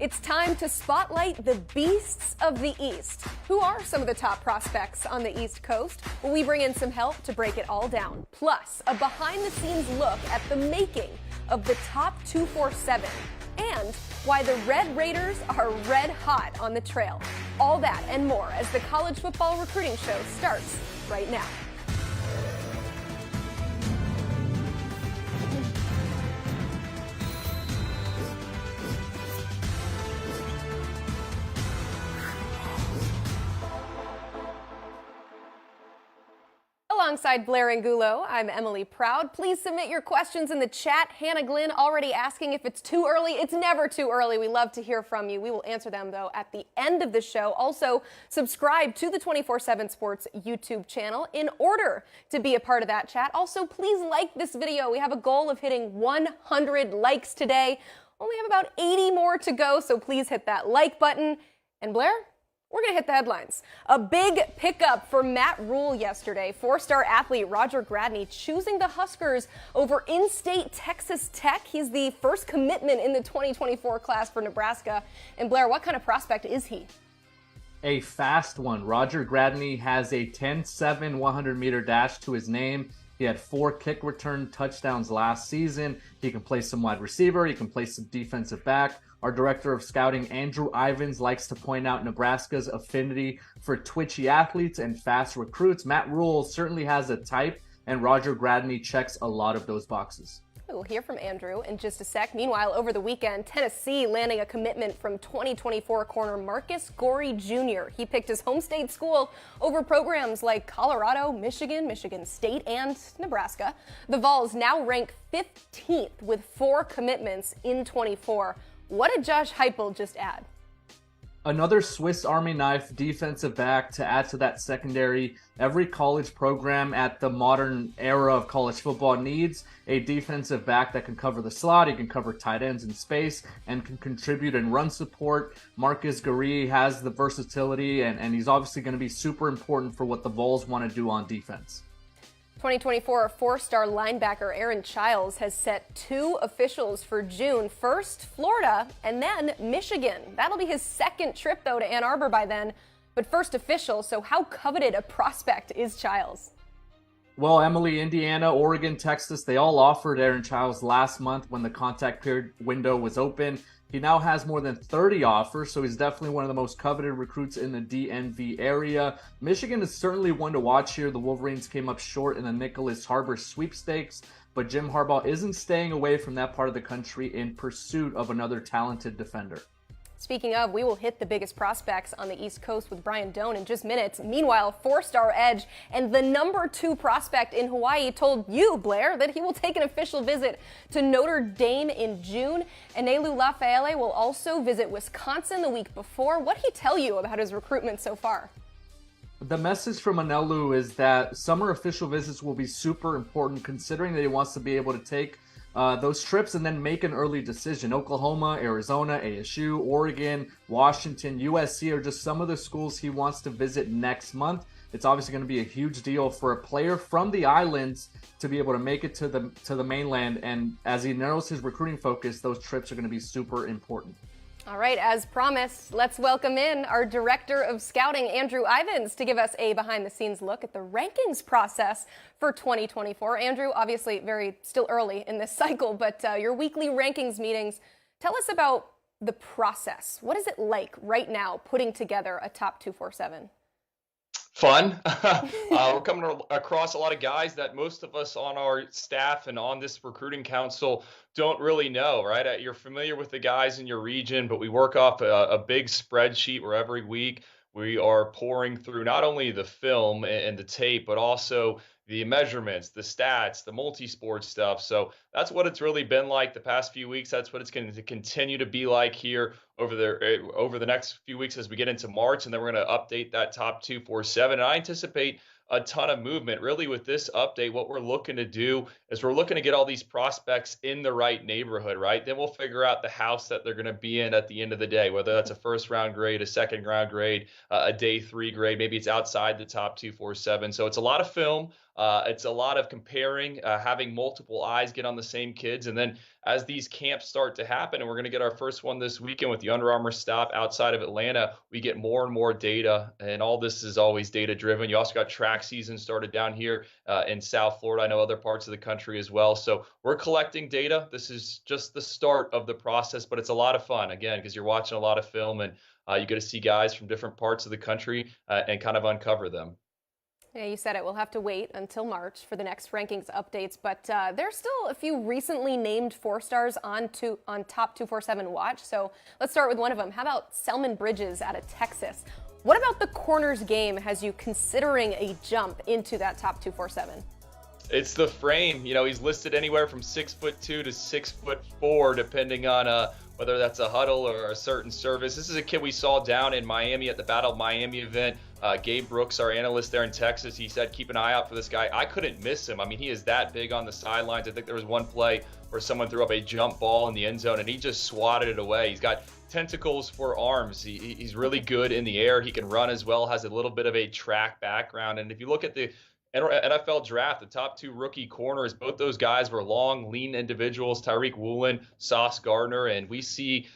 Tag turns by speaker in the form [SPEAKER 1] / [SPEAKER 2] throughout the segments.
[SPEAKER 1] It's time to spotlight the beasts of the East. Who are some of the top prospects on the East Coast? Well, we bring in some help to break it all down. Plus, a behind-the-scenes look at the making of the Top 247 and why the Red Raiders are red hot on the trail. All that and more as the college football recruiting show starts right now. Alongside Blair Angulo, I'm Emily Proud. Please submit your questions in the chat. Hannah Glynn already asking if it's too early. It's never too early. We love to hear from you. We will answer them, though, at the end of the show. Also, subscribe to the 247 Sports YouTube channel in order to be a part of that chat. Also, please like this video. We have a goal of hitting 100 likes today. Only have about 80 more to go, so please hit that like button. And Blair? We're going to hit the headlines. A big pickup for Matt Rule yesterday. Four-star athlete Roger Gradney choosing the Huskers over in-state Texas Tech. He's the first commitment in the 2024 class for Nebraska. And Blair, what kind of prospect is he?
[SPEAKER 2] A fast one. Roger Gradney has a 10-7 100-meter dash to his name. He had 4 kick return touchdowns last season. He can play some wide receiver. He can play some defensive back. Our director of scouting, Andrew Ivins, likes to point out Nebraska's affinity for twitchy athletes and fast recruits. Matt Rule certainly has a type, and Roger Gradney checks a lot of those boxes.
[SPEAKER 1] We'll hear from Andrew in just a sec. Meanwhile, over the weekend, Tennessee landing a commitment from 2024 corner Marcus Gorey Jr. He picked his home state school over programs like Colorado, Michigan, Michigan State, and Nebraska. The Vols now rank 15th with 4 commitments in 24. What did Josh Heupel just add?
[SPEAKER 2] Another Swiss Army knife defensive back to add to that secondary. Every college program at the modern era of college football needs a defensive back that can cover the slot. He can cover tight ends in space and can contribute in run support. Marcus Gorey has the versatility, and he's obviously going to be super important for what the Vols want to do on defense.
[SPEAKER 1] 2024 four-star linebacker Aaron Childs has set 2 officials for June. First, Florida, and then Michigan. That'll be his second trip, though, to Ann Arbor by then. But first official, so how coveted a prospect is Childs?
[SPEAKER 2] Well, Emily, Indiana, Oregon, Texas, they all offered Aaron Childs last month when the contact period window was open. He now has more than 30 offers, so he's definitely one of the most coveted recruits in the DMV area. Michigan is certainly one to watch here. The Wolverines came up short in the Nicholas Harbor sweepstakes, but Jim Harbaugh isn't staying away from that part of the country in pursuit of another talented defender.
[SPEAKER 1] Speaking of, we will hit the biggest prospects on the East Coast with Brian Dohn in just minutes. Meanwhile, 4-star edge and the number 2 prospect in Hawaii told you, Blair, that he will take an official visit to Notre Dame in June. Enelu Lafayette will also visit Wisconsin the week before. What did he tell you about his recruitment so far?
[SPEAKER 2] The message from Anelu is that summer official visits will be super important, considering that he wants to be able to take those trips and then make an early decision. Oklahoma, Arizona, ASU, Oregon, Washington, USC are just some of the schools he wants to visit next month. It's obviously going to be a huge deal for a player from the islands to be able to make it to the mainland. And as he narrows his recruiting focus, those trips are going to be super important.
[SPEAKER 1] All right, as promised, let's welcome in our Director of Scouting, Andrew Ivins, to give us a behind-the-scenes look at the rankings process for 2024. Andrew, obviously very still early in this cycle, but your weekly rankings meetings, tell us about the process. What is it like right now putting together a Top 247?
[SPEAKER 3] Fun. We're coming across a lot of guys that most of us on our staff and on this recruiting council don't really know, right? You're familiar with the guys in your region, but we work off a big spreadsheet where every week we are pouring through not only the film and the tape, but also the measurements, the stats, the multi-sport stuff. So that's what it's really been like the past few weeks. That's what it's going to continue to be like here over the next few weeks as we get into March. And then we're going to update that Top 247. And I anticipate a ton of movement. Really, with this update, what we're looking to do is we're looking to get all these prospects in the right neighborhood, right? Then we'll figure out the house that they're going to be in at the end of the day, whether that's a first round grade, a second round grade, a day 3 grade, maybe it's outside the top 247. So it's a lot of film. It's a lot of comparing, having multiple eyes get on the same kids. And then as these camps start to happen, and we're going to get our first one this weekend with the Under Armour stop outside of Atlanta, we get more and more data. And all this is always data driven. You also got track season started down here in South Florida. I know other parts of the country as well. So we're collecting data. This is just the start of the process, but it's a lot of fun, again, because you're watching a lot of film and you get to see guys from different parts of the country and kind of uncover them.
[SPEAKER 1] Yeah, you said it. We'll have to wait until March for the next rankings updates, but there's still a few recently named 4-stars on Top 247 watch. So let's start with one of them. How about Selman Bridges out of Texas? What about the corners game has you considering a jump into that Top 247?
[SPEAKER 3] It's the frame. You know, he's listed anywhere from 6'2" to 6'4", depending on whether that's a huddle or a certain service. This is a kid we saw down in Miami at the Battle of Miami event. Gabe Brooks, our analyst there in Texas, he said, keep an eye out for this guy. I couldn't miss him. I mean, he is that big on the sidelines. I think there was one play where someone threw up a jump ball in the end zone, and he just swatted it away. He's got tentacles for arms. He's really good in the air. He can run as well, has a little bit of a track background. And if you look at the NFL draft, the top 2 rookie corners, both those guys were long, lean individuals, Tyreek Woolen, Sauce Gardner, and we see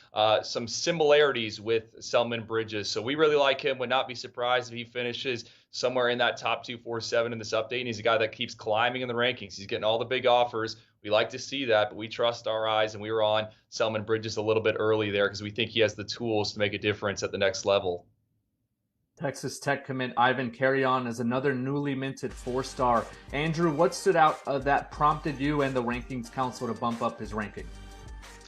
[SPEAKER 3] some similarities with Selman Bridges. So we really like him. Would not be surprised if he finishes somewhere in that top 247 in this update. And he's a guy that keeps climbing in the rankings. He's getting all the big offers. We like to see that, but we trust our eyes, and we were on Selman Bridges a little bit early there because we think he has the tools to make a difference at the next level.
[SPEAKER 2] Texas Tech commit Ivan Carrion is another newly minted 4-star. Andrew, what stood out that prompted you and the rankings council to bump up his ranking?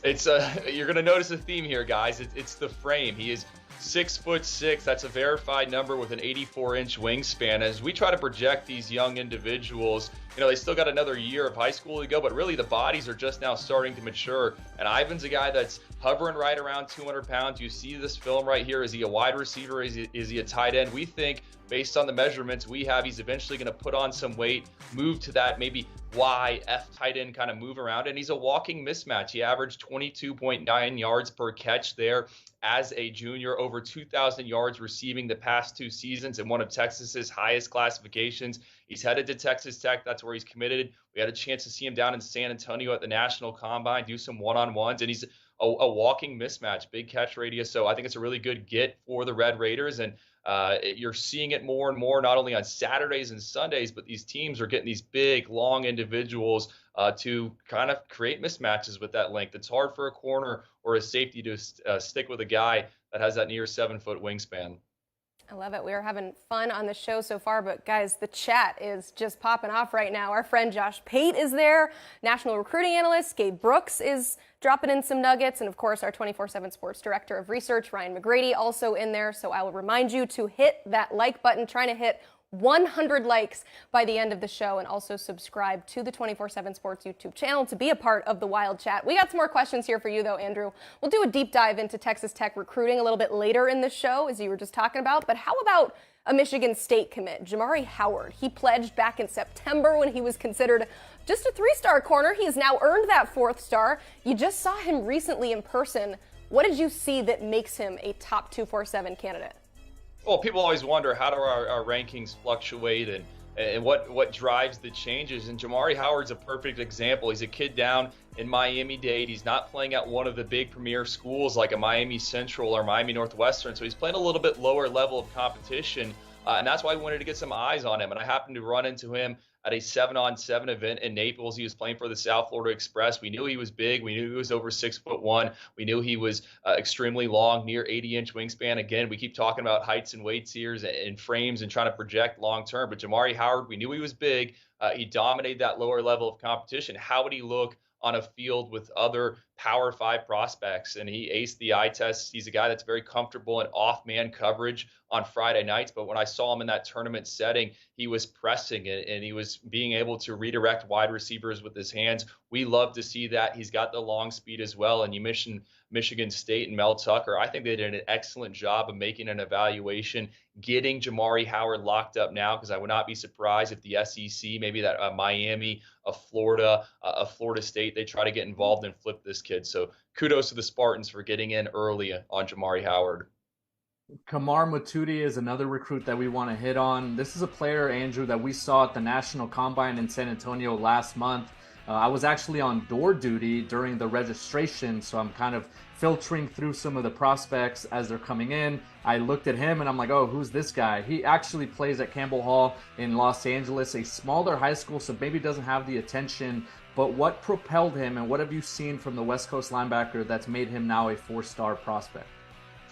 [SPEAKER 3] It's you're going to notice a theme here, guys. It's the frame. He is 6'6". That's a verified number with an 84-inch wingspan. As we try to project these young individuals, you know, they still got another year of high school to go, but really the bodies are just now starting to mature. And Ivan's a guy that's hovering right around 200 pounds. You see this film right here. Is he a wide receiver? Is he a tight end? We think, based on the measurements we have, he's eventually going to put on some weight, move to that maybe YF tight end kind of move around, and he's a walking mismatch. He averaged 22.9 yards per catch there as a junior, over 2,000 yards receiving the past 2 seasons, and one of Texas's highest classifications. He's headed to Texas Tech. That's where he's committed. We had a chance to see him down in San Antonio at the National Combine, do some one-on-ones, and he's a walking mismatch, big catch radius. So I think it's a really good get for the Red Raiders, and you're seeing it more and more, not only on Saturdays and Sundays, but these teams are getting these big, long individuals to kind of create mismatches with that length. It's hard for a corner or a safety to stick with a guy that has that near 7-foot wingspan.
[SPEAKER 1] I love it. We are having fun on the show so far, but guys, the chat is just popping off right now. Our friend Josh Pate is there, national recruiting analyst. Gabe Brooks is dropping in some nuggets. And of course, our 24/7 sports director of research, Ryan McGrady, also in there. So I will remind you to hit that like button, trying to hit 100 likes by the end of the show, and also subscribe to the 24/7 Sports YouTube channel to be a part of the Wild Chat. We got some more questions here for you, though, Andrew. We'll do a deep dive into Texas Tech recruiting a little bit later in the show, as you were just talking about. But how about a Michigan State commit, Jamari Howard? He pledged back in September when he was considered just a 3-star corner. He has now earned that 4th star. You just saw him recently in person. What did you see that makes him a top 247 candidate?
[SPEAKER 3] Well, people always wonder, how do our rankings fluctuate and what drives the changes? And Jamari Howard's a perfect example. He's a kid down in Miami-Dade. He's not playing at one of the big premier schools like a Miami Central or Miami Northwestern. So he's playing a little bit lower level of competition. And that's why we wanted to get some eyes on him. And I happened to run into him at a 7-on-7 event in Naples. He was playing for the South Florida Express. We knew he was big. We knew he was over 6'1". We knew he was extremely long, near 80-inch wingspan. Again, we keep talking about heights and weights here and frames and trying to project long term. But Jamari Howard, we knew he was big. He dominated that lower level of competition. How would he look on a field with other Power 5 prospects, and he aced the eye test. He's a guy that's very comfortable in off-man coverage on Friday nights, but when I saw him in that tournament setting, he was pressing and he was being able to redirect wide receivers with his hands. We love to see that. He's got the long speed as well, and you mentioned Michigan State and Mel Tucker. I think they did an excellent job of making an evaluation, getting Jamari Howard locked up now, because I would not be surprised if the SEC, maybe that Miami, a Florida, a Florida State, they try to get involved and flip this kid. So kudos to the Spartans for getting in early on Jamari Howard.
[SPEAKER 2] Kamar Matuti is another recruit that we want to hit on. This is a player, Andrew, that we saw at the National Combine in San Antonio last month. I was actually on door duty during the registration, so I'm kind of filtering through some of the prospects as they're coming in. I looked at him and I'm like, oh, who's this guy? He actually plays at Campbell Hall in Los Angeles, a smaller high school, so maybe doesn't have the attention. But what propelled him, and what have you seen from the West Coast linebacker that's made him now a 4-star prospect?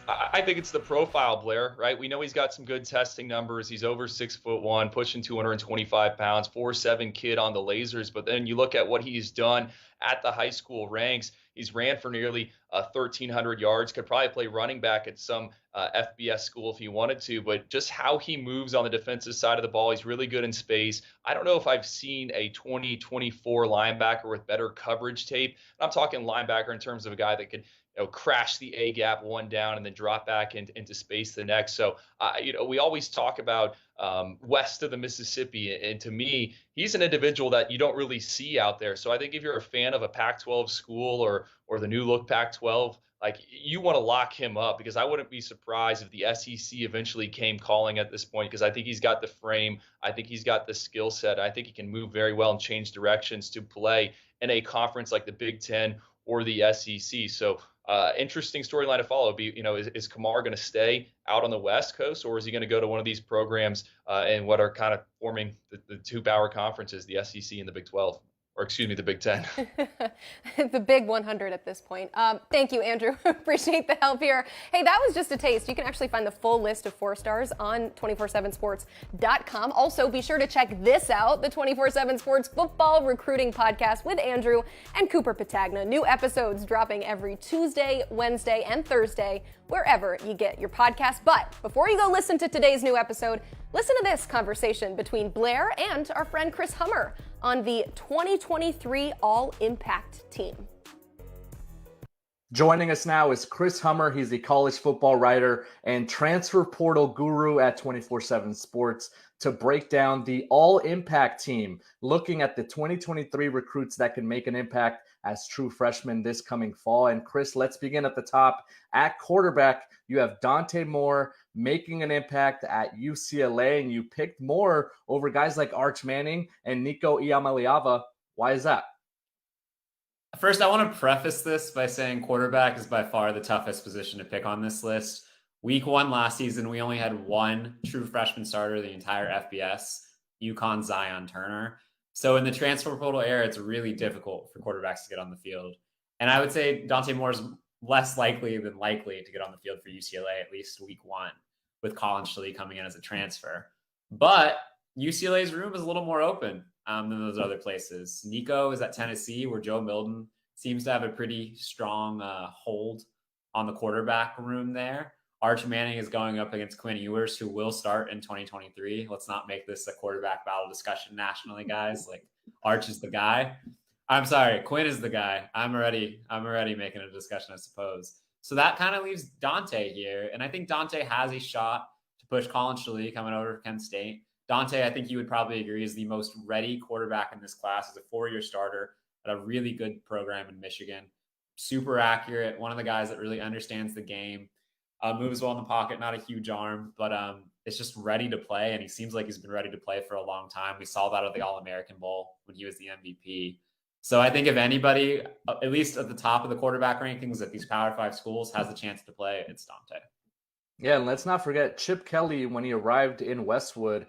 [SPEAKER 3] I think it's the profile, Blair, right? We know he's got some good testing numbers. He's over 6'1", pushing 225 pounds, 4'7" kid on the lasers. But then you look at what he's done at the high school ranks. He's ran for nearly 1,300 yards, could probably play running back at some FBS school if he wanted to, but just how he moves on the defensive side of the ball, he's really good in space. I don't know if I've seen a 2024 linebacker with better coverage tape. I'm talking linebacker in terms of a guy that could crash the A gap one down and then drop back into space the next. So, we always talk about west of the Mississippi. And to me, he's an individual that you don't really see out there. So I think if you're a fan of a Pac-12 school or the new look Pac-12, like, you want to lock him up, because I wouldn't be surprised if the SEC eventually came calling at this point, because I think he's got the frame. I think he's got the skill set. I think he can move very well and change directions to play in a conference like the Big Ten or the SEC. So interesting storyline to follow. Is Kamar going to stay out on the West Coast, or is he going to go to one of these programs in what are kind of forming the two power conferences, the SEC and the Big 12? Or excuse me, the Big Ten.
[SPEAKER 1] The Big 100 at this point. Thank you, Andrew. Appreciate the help here. Hey, that was just a taste. You can actually find the full list of 4-stars on 247sports.com. Also, be sure to check this out, the 247 Sports Football Recruiting Podcast with Andrew and Cooper Patagna. New episodes dropping every Tuesday, Wednesday, and Thursday, wherever you get your podcast. But before you go listen to today's new episode, listen to this conversation between Blair and our friend Chris Hummer on the 2023 All-Impact team.
[SPEAKER 2] Joining us now is Chris Hummer. He's a college football writer and transfer portal guru at 247 Sports to break down the All-Impact team, looking at the 2023 recruits that can make an impact as true freshmen this coming fall. And Chris, let's begin at the top. At quarterback, you have Dante Moore making an impact at UCLA, and you picked Moore over guys like Arch Manning and Nico Iamaleava. Why is that?
[SPEAKER 4] First, I want to preface this by saying quarterback is by far the toughest position to pick on this list. Week 1 last season, we only had one true freshman starter the entire FBS, UConn Zion Turner. So in the transfer portal era, it's really difficult for quarterbacks to get on the field. And I would say Dante Moore is less likely than likely to get on the field for UCLA, at least week 1, with Colin Shelley coming in as a transfer. But UCLA's room is a little more open than those other places. Nico is at Tennessee, where Joe Milton seems to have a pretty strong hold on the quarterback room there. Arch Manning is going up against Quinn Ewers, who will start in 2023. Let's not make this a quarterback battle discussion nationally, guys. Like, Arch is the guy. I'm sorry, Quinn is the guy. I'm already making a discussion, I suppose. So that kind of leaves Dante here. And I think Dante has a shot to push Colin Shelley coming over to Kent State. Dante, I think you would probably agree, is the most ready quarterback in this class. As a 4-year starter at a really good program in Michigan. Super accurate. One of the guys that really understands the game. Moves well in the pocket, not a huge arm, but it's just ready to play. And he seems like he's been ready to play for a long time. We saw that at the All-American Bowl when he was the MVP. So I think if anybody, at least at the top of the quarterback rankings at these Power 5 schools, has a chance to play, it's Dante.
[SPEAKER 2] Yeah, and let's not forget Chip Kelly, when he arrived in Westwood,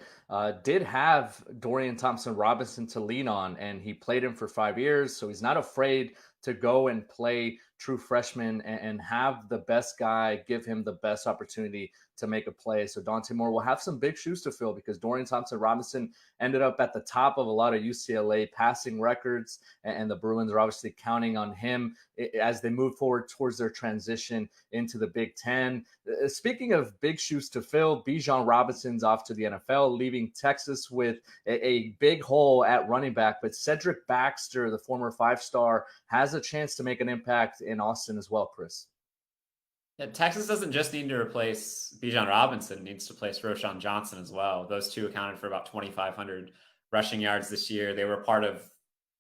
[SPEAKER 2] did have Dorian Thompson-Robinson to lean on, and he played him for 5 years, so he's not afraid to go and play true freshman and have the best guy give him the best opportunity to make a play. So Dante Moore will have some big shoes to fill because Dorian Thompson-Robinson ended up at the top of a lot of UCLA passing records, and the Bruins are obviously counting on him as they move forward towards their transition into the Big Ten. Speaking of big shoes to fill, Bijan Robinson's off to the NFL, leaving Texas with a big hole at running back, but Cedric Baxter, the former 5-star, has a chance to make an impact in Austin as well, Chris.
[SPEAKER 4] Yeah, Texas doesn't just need to replace Bijan Robinson, it needs to replace Roschon Johnson as well. Those two accounted for about 2,500 rushing yards this year. They were part of,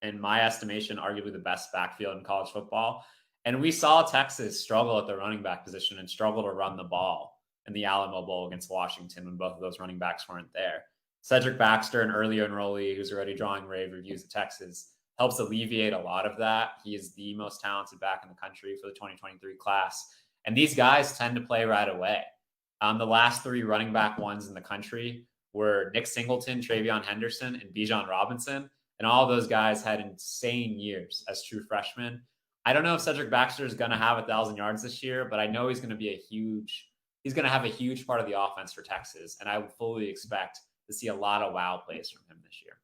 [SPEAKER 4] in my estimation, arguably the best backfield in college football. And we saw Texas struggle at the running back position and struggle to run the ball in the Alamo Bowl against Washington when both of those running backs weren't there. Cedric Baxter, an early enrollee who's already drawing rave reviews at Texas, helps alleviate a lot of that. He is the most talented back in the country for the 2023 class. And these guys tend to play right away. The last three running back ones in the country were Nick Singleton, Travion Henderson, and Bijan Robinson. And all of those guys had insane years as true freshmen. I don't know if Cedric Baxter is going to have 1,000 yards this year, but I know he's going to have a huge part of the offense for Texas. And I would fully expect to see a lot of wow plays from him this year.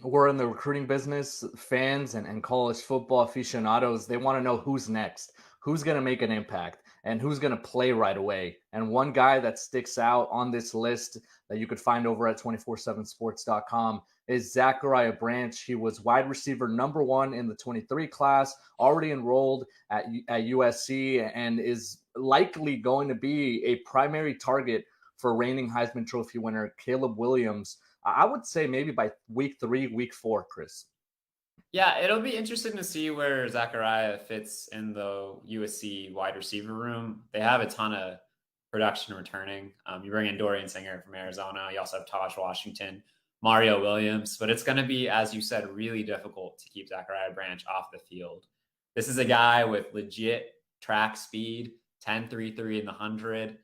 [SPEAKER 2] We're in the recruiting business. Fans and college football aficionados, they want to know who's next, who's going to make an impact, and who's going to play right away. And one guy that sticks out on this list that you could find over at 247sports.com is Zachariah Branch. He was wide receiver number 1 in the 23 class, already enrolled at USC, and is likely going to be a primary target for reigning Heisman Trophy winner Caleb Williams. I would say maybe by week 3, week 4, Chris.
[SPEAKER 4] Yeah, it'll be interesting to see where Zachariah fits in the USC wide receiver room. They have a ton of production returning. You bring in Dorian Singer from Arizona. You also have Taj Washington, Mario Williams. But it's going to be, as you said, really difficult to keep Zachariah Branch off the field. This is a guy with legit track speed, 10.33 in the 100.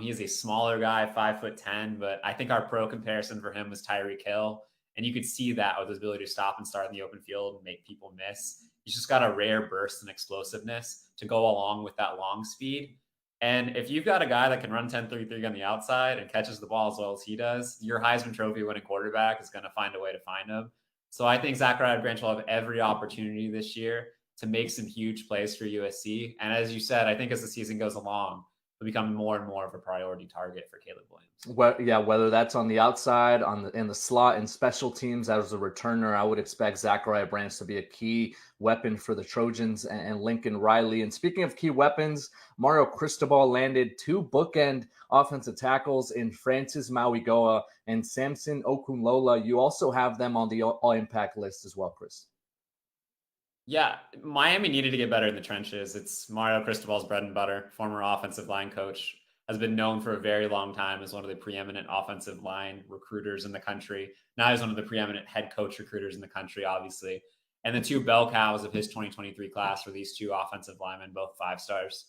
[SPEAKER 4] He is a smaller guy, 5'10", but I think our pro comparison for him was Tyreek Hill. And you could see that with his ability to stop and start in the open field and make people miss. He's just got a rare burst and explosiveness to go along with that long speed. And if you've got a guy that can run 10.33 on the outside and catches the ball as well as he does, your Heisman Trophy winning quarterback is going to find a way to find him. So I think Zachariah Branch will have every opportunity this year to make some huge plays for USC. And as you said, I think as the season goes along, will become more and more of a priority target for Caleb Williams.
[SPEAKER 2] Well, yeah, whether that's on the outside, in the slot, and special teams as a returner, I would expect Zachariah Branch to be a key weapon for the Trojans and Lincoln Riley. And speaking of key weapons, Mario Cristobal landed 2 bookend offensive tackles in Francis Mauigoa and Samson Okunlola. You also have them on the all-impact list as well, Chris.
[SPEAKER 4] Yeah, Miami needed to get better in the trenches. It's Mario Cristobal's bread and butter. Former offensive line coach, has been known for a very long time as one of the preeminent offensive line recruiters in the country. Now he's one of the preeminent head coach recruiters in the country, obviously. And the 2 bell cows of his 2023 class were these 2 offensive linemen, both 5-stars.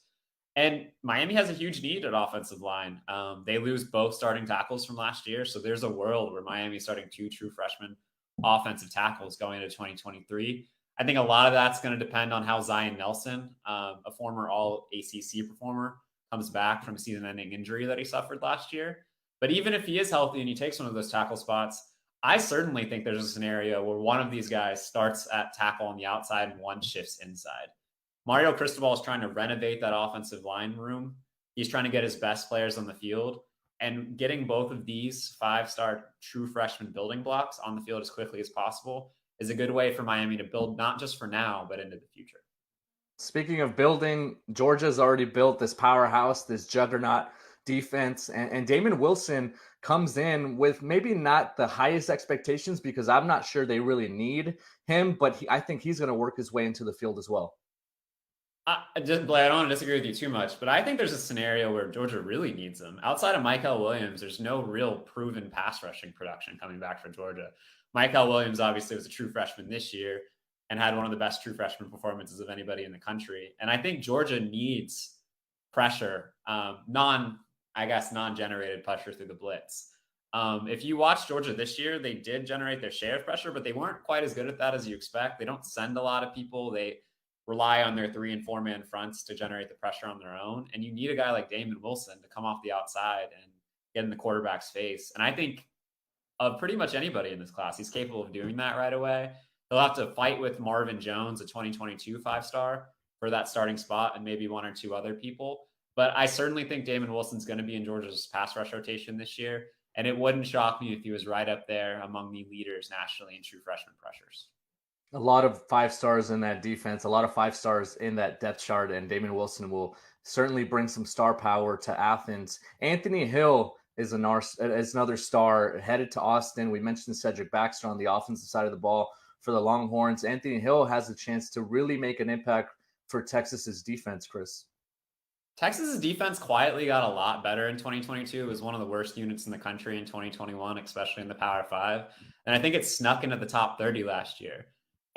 [SPEAKER 4] And Miami has a huge need at offensive line. They lose both starting tackles from last year. So there's a world where Miami's starting 2 true freshman offensive tackles going into 2023. I think a lot of that's going to depend on how Zion Nelson, a former all-ACC performer, comes back from a season-ending injury that he suffered last year. But even if he is healthy and he takes one of those tackle spots, I certainly think there's a scenario where one of these guys starts at tackle on the outside and one shifts inside. Mario Cristobal is trying to renovate that offensive line room. He's trying to get his best players on the field, and getting both of these 5-star true freshman building blocks on the field as quickly as possible is a good way for Miami to build, not just for now, but into the future.
[SPEAKER 2] Speaking of building, Georgia's already built this powerhouse, this juggernaut defense, and Damon Wilson comes in with maybe not the highest expectations because I'm not sure they really need him, but I think he's going to work his way into the field as well.
[SPEAKER 4] Blair, I don't want to disagree with you too much, but I think there's a scenario where Georgia really needs him. Outside of Michael Williams, there's no real proven pass rushing production coming back for Georgia. Michael Williams obviously was a true freshman this year and had one of the best true freshman performances of anybody in the country. And I think Georgia needs pressure, non-generated pressure through the blitz. If you watch Georgia this year, they did generate their share of pressure, but they weren't quite as good at that as you expect. They don't send a lot of people. They rely on their 3 and 4 man fronts to generate the pressure on their own. And you need a guy like Damon Wilson to come off the outside and get in the quarterback's face. And I think of pretty much anybody in this class, he's capable of doing that right away. He'll have to fight with Marvin Jones, a 2022 5-star, for that starting spot, and maybe 1 or 2 other people. But I certainly think Damon Wilson's going to be in Georgia's pass rush rotation this year. And it wouldn't shock me if he was right up there among the leaders nationally in true freshman pressures.
[SPEAKER 2] A lot of 5-stars in that defense, a lot of 5-stars in that depth chart, and Damon Wilson will certainly bring some star power to Athens. Anthony Hill is another star headed to Austin. We mentioned Cedric Baxter on the offensive side of the ball for the Longhorns. Anthony Hill has a chance to really make an impact for Texas's defense, Chris.
[SPEAKER 4] Texas's defense quietly got a lot better in 2022. It was one of the worst units in the country in 2021, especially in the Power 5. And I think it snuck into the top 30 last year.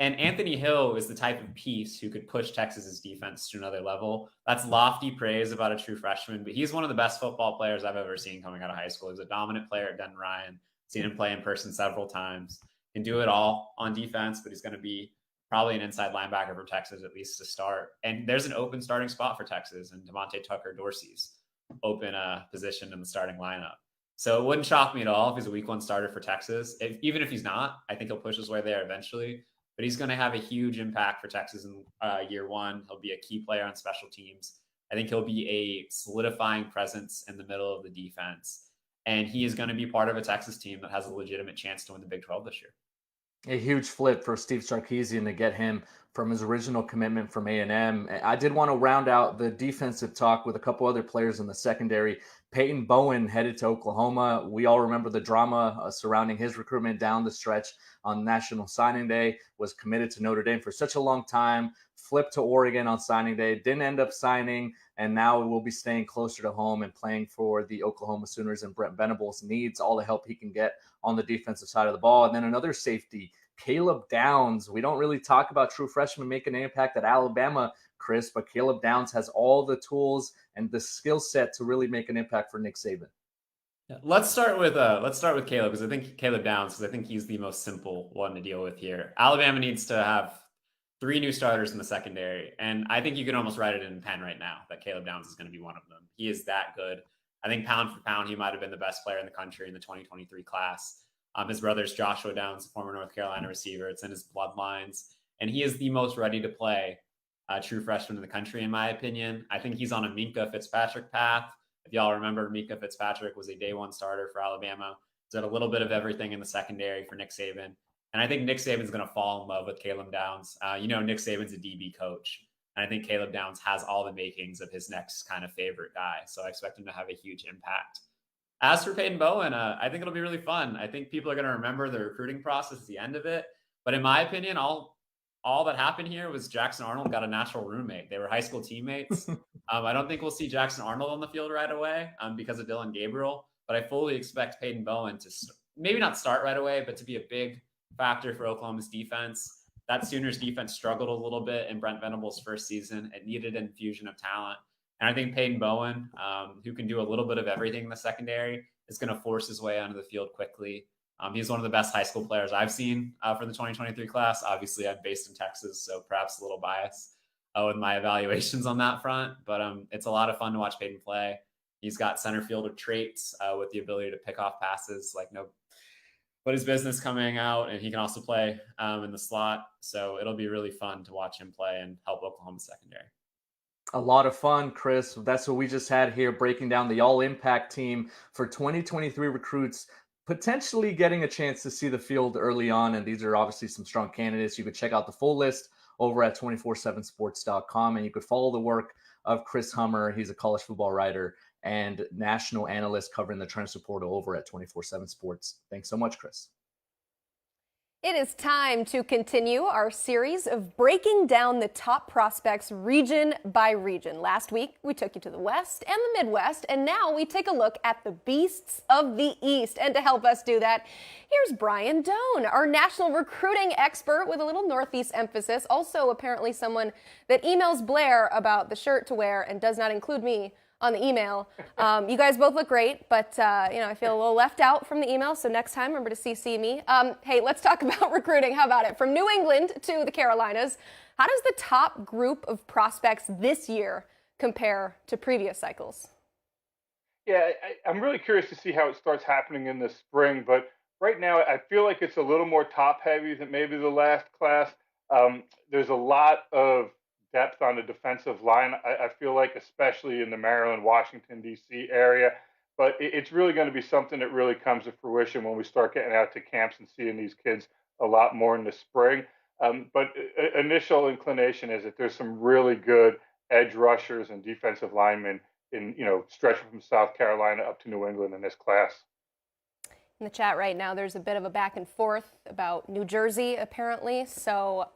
[SPEAKER 4] And Anthony Hill is the type of piece who could push Texas's defense to another level. That's lofty praise about a true freshman, but he's one of the best football players I've ever seen coming out of high school. He's a dominant player at Denton Ryan. Seen him play in person several times. Can do it all on defense, but he's going to be probably an inside linebacker for Texas, at least to start. And there's an open starting spot for Texas, and Devontae Tucker Dorsey's open position in the starting lineup. So it wouldn't shock me at all if he's a week 1 starter for Texas. Even if he's not, I think he'll push his way there eventually. But he's going to have a huge impact for Texas in year 1. He'll be a key player on special teams. I think he'll be a solidifying presence in the middle of the defense. And he is going to be part of a Texas team that has a legitimate chance to win the Big 12 this year.
[SPEAKER 2] A huge flip for Steve Sarkisian to get him from his original commitment from A&M. I did want to round out the defensive talk with a couple other players in the secondary. Peyton Bowen headed to Oklahoma. We all remember the drama surrounding his recruitment down the stretch on National Signing Day, was committed to Notre Dame for such a long time, flipped to Oregon on signing day, didn't end up signing, and now will be staying closer to home and playing for the Oklahoma Sooners. And Brent Venables needs all the help he can get on the defensive side of the ball. And then another safety, Caleb Downs. We don't really talk about true freshmen making an impact at Alabama, Chris, but Caleb Downs has all the tools and the skill set to really make an impact for Nick Saban.
[SPEAKER 4] Yeah, let's start with Caleb, because I think Caleb Downs, because I think he's the most simple one to deal with here. Alabama needs to have 3 new starters in the secondary, and I think you can almost write it in pen right now that Caleb Downs is going to be one of them. He is that good. I think pound for pound, he might have been the best player in the country in the 2023 class. His brother's Joshua Downs, former North Carolina receiver. It's in his bloodlines, and he is the most ready to play true freshman in the country, in my opinion. I think he's on a Minkah Fitzpatrick path. If y'all remember, Minkah Fitzpatrick was a day 1 starter for Alabama. He's had a little bit of everything in the secondary for Nick Saban. And I think Nick Saban's going to fall in love with Caleb Downs. Nick Saban's a DB coach. And I think Caleb Downs has all the makings of his next kind of favorite guy. So I expect him to have a huge impact. As for Peyton Bowen, I think it'll be really fun. I think people are going to remember the recruiting process at the end of it. But in my opinion, all that happened here was Jackson Arnold got a natural roommate. They were high school teammates. I don't think we'll see Jackson Arnold on the field right away because of Dylan Gabriel, but I fully expect Peyton Bowen to maybe not start right away, but to be a big factor for Oklahoma's defense. That Sooners defense struggled a little bit in Brent Venables' first season. It needed an infusion of talent. And I think Peyton Bowen, who can do a little bit of everything in the secondary, is going to force his way onto the field quickly. He's one of the best high school players I've seen for the 2023 class. Obviously, I'm based in Texas, so perhaps a little bias with my evaluations on that front. But it's a lot of fun to watch Peyton play. He's got center fielder traits with the ability to pick off passes like nobody's business coming out, and he can also play in the slot. So it'll be really fun to watch him play and help Oklahoma's secondary.
[SPEAKER 2] A lot of fun, Chris. That's what we just had here, breaking down the all-impact team for 2023 recruits, potentially getting a chance to see the field early on. And these are obviously some strong candidates. You could check out the full list over at 247sports.com, and you could follow the work of Chris Hummer. He's a college football writer and national analyst covering the transfer portal over at 247 Sports. Thanks so much, Chris.
[SPEAKER 1] It is time to continue our series of breaking down the top prospects region by region. Last week, we took you to the West and the Midwest, and now we take a look at the beasts of the East. And to help us do that, here's Brian Dohn, our national recruiting expert with a little Northeast emphasis, also apparently someone that emails Blair about the shirt to wear and does not include me on the email. You guys both look great, but I feel a little left out from the email. So next time, remember to CC me. Hey, let's talk about recruiting. How about it? From New England to the Carolinas, how does the top group of prospects this year compare to previous cycles?
[SPEAKER 5] Yeah, I'm really curious to see how it starts happening in the spring. But right now, I feel like it's a little more top heavy than maybe the last class. There's a lot of depth on the defensive line. I feel like, especially in the Maryland, Washington, D.C. area. But it's really going to be something that really comes to fruition when we start getting out to camps and seeing these kids a lot more in the spring. But initial inclination is that there's some really good edge rushers and defensive linemen stretching from South Carolina up to New England in this class.
[SPEAKER 1] In the chat right now, there's a bit of a back and forth about New Jersey, apparently. So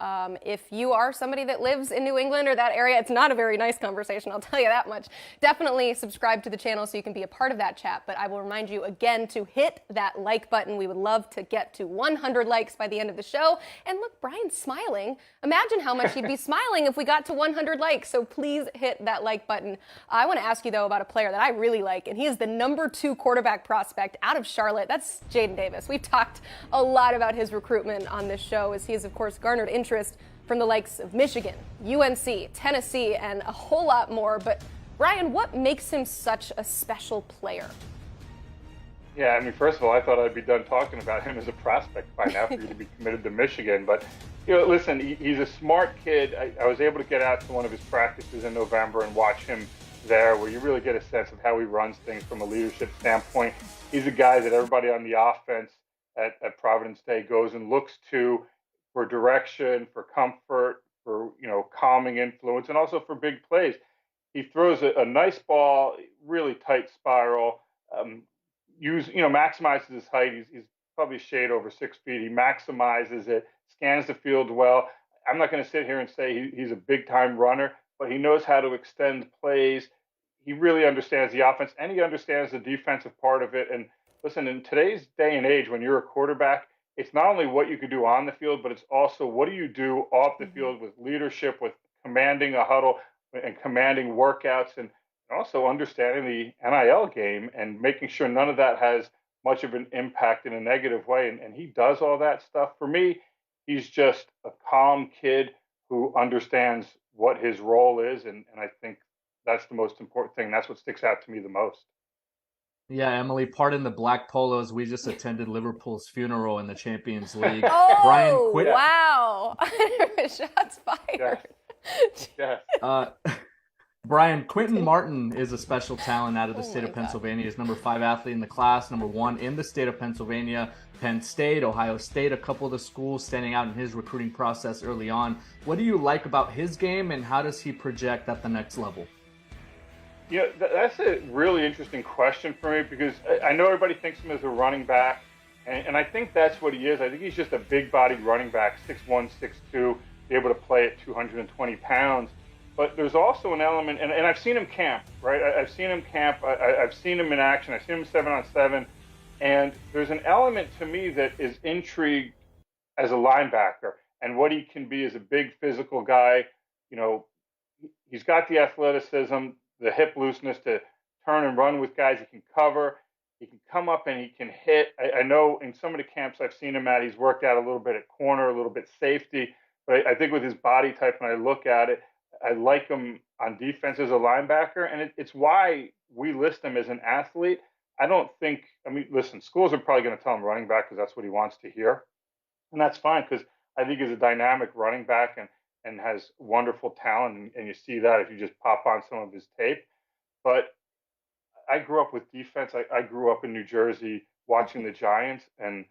[SPEAKER 1] if you are somebody that lives in New England or that area, it's not a very nice conversation, I'll tell you that much. Definitely subscribe to the channel so you can be a part of that chat. But I will remind you again to hit that like button. We would love to get to 100 likes by the end of the show. And look, Brian's smiling. Imagine how much he'd be smiling if we got to 100 likes. So please hit that like button. I want to ask you, though, about a player that I really like, and he is the #2 quarterback prospect out of Charlotte. That's Jaden Davis. We've talked a lot about his recruitment on this show, as he has, of course, garnered interest from the likes of Michigan, UNC, Tennessee, and a whole lot more. But Brian, what makes him such a special player?
[SPEAKER 5] Yeah, I mean, first of all, I thought I'd be done talking about him as a prospect by now for you to be committed to Michigan. But, listen, he's a smart kid. I was able to get out to one of his practices in November and watch him there, where you really get a sense of how he runs things from a leadership standpoint. He's a guy that everybody on the offense at Providence Day goes and looks to for direction, for comfort, for calming influence, and also for big plays. He throws a nice ball, really tight spiral. Maximizes his height. He's probably a shade over 6 feet. He maximizes it, scans the field well. I'm not going to sit here and say he's a big time runner, but he knows how to extend plays. He really understands the offense, and he understands the defensive part of it. And listen, in today's day and age, when you're a quarterback, it's not only what you can do on the field, but it's also what do you do off the field with leadership, with commanding a huddle and commanding workouts, and also understanding the NIL game and making sure none of that has much of an impact in a negative way. And he does all that stuff. For me, he's just a calm kid who understands what his role is. And I think that's the most important thing. That's what sticks out to me the most.
[SPEAKER 2] Yeah, Emily, pardon the black polos. We just attended Liverpool's funeral in the Champions League.
[SPEAKER 1] Oh,
[SPEAKER 2] Brian, quit.
[SPEAKER 1] Wow. Shots fired.
[SPEAKER 5] Yeah.
[SPEAKER 2] Brian, Quentin Martin is a special talent out of the state of Pennsylvania. He's #5 athlete in the class, #1 in the state of Pennsylvania. Penn State, Ohio State, a couple of the schools standing out in his recruiting process early on. What do you like about his game, and how does he project at the next level?
[SPEAKER 5] That's a really interesting question for me, because I know everybody thinks of him as a running back, and I think that's what he is. I think he's just a big-bodied running back, 6'1", 6'2", able to play at 220 pounds. But there's also an element, and I've seen him camp, right? I've seen him camp. I've seen him in action. I've seen him 7-on-7. And there's an element to me that is intrigued as a linebacker and what he can be as a big physical guy. He's got the athleticism, the hip looseness to turn and run with guys. He can cover. He can come up and he can hit. I know in some of the camps I've seen him at, he's worked out a little bit at corner, a little bit safety. But I think with his body type, when I look at it, I like him on defense as a linebacker, and it's why we list him as an athlete. Listen, schools are probably going to tell him running back because that's what he wants to hear. And that's fine, because I think he's a dynamic running back and has wonderful talent, and you see that if you just pop on some of his tape. But I grew up with defense. I grew up in New Jersey watching the Giants, and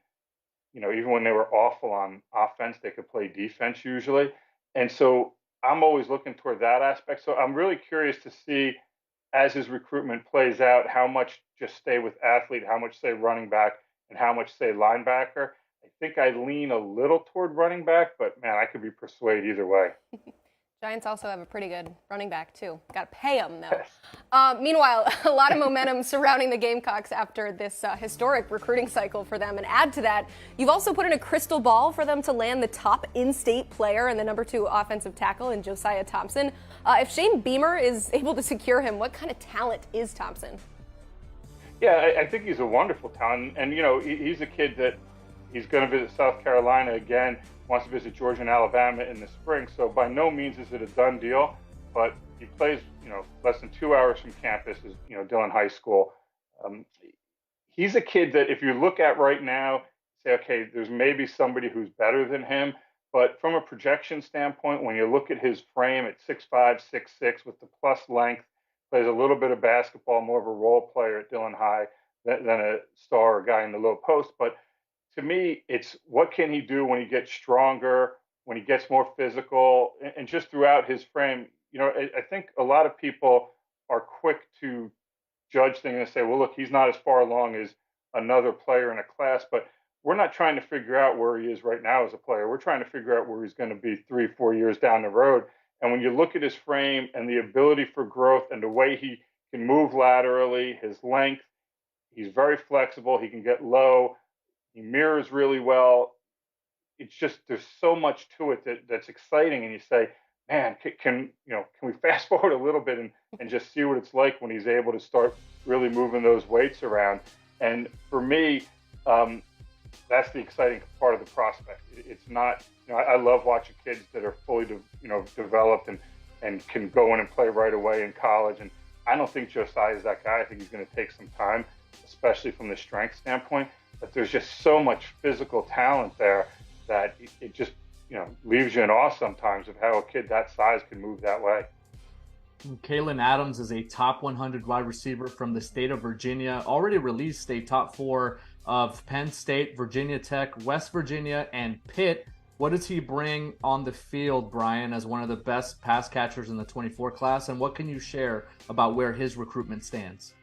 [SPEAKER 5] even when they were awful on offense, they could play defense usually. And so I'm always looking toward that aspect. So I'm really curious to see, as his recruitment plays out, how much just stay with athlete, how much say running back, and how much say linebacker. I think I lean a little toward running back, but man, I could be persuaded either way.
[SPEAKER 1] Giants also have a pretty good running back, too. Got to pay him, though. Meanwhile, a lot of momentum surrounding the Gamecocks after this historic recruiting cycle for them. And add to that, you've also put in a crystal ball for them to land the top in-state player and the number 2 offensive tackle in Josiah Thompson. If Shane Beamer is able to secure him, what kind of talent is Thompson?
[SPEAKER 5] Yeah, I think he's a wonderful talent. And, he's a kid that he's going to visit South Carolina again, wants to visit Georgia and Alabama in the spring. So by no means is it a done deal, but he plays, less than 2 hours from campus, is, Dillon High School. He's a kid that if you look at right now, say, okay, there's maybe somebody who's better than him. But from a projection standpoint, when you look at his frame at 6'5", 6'6", with the plus length, plays a little bit of basketball, more of a role player at Dillon High than a star or guy in the low post. But to me, it's what can he do when he gets stronger, when he gets more physical, and just throughout his frame. I think a lot of people are quick to judge things and say, well, look, he's not as far along as another player in a class. But we're not trying to figure out where he is right now as a player. We're trying to figure out where he's going to be 3-4 years down the road. And when you look at his frame and the ability for growth and the way he can move laterally, his length, he's very flexible. He can get low. He mirrors really well. It's just there's so much to it that's exciting. And you say, man, can we fast forward a little bit and just see what it's like when he's able to start really moving those weights around? And for me, that's the exciting part of the prospect. It's not, I love watching kids that are fully, developed and can go in and play right away in college. And I don't think Josiah is that guy. I think he's going to take some time, especially from the strength standpoint. But there's just so much physical talent there that it just, leaves you in awe sometimes of how a kid that size can move that way.
[SPEAKER 2] Kalen Adams is a top 100 wide receiver from the state of Virginia, already released a top 4 of Penn State, Virginia Tech, West Virginia, and Pitt. What does he bring on the field, Brian, as one of the best pass catchers in the 24 class? And what can you share about where his recruitment stands?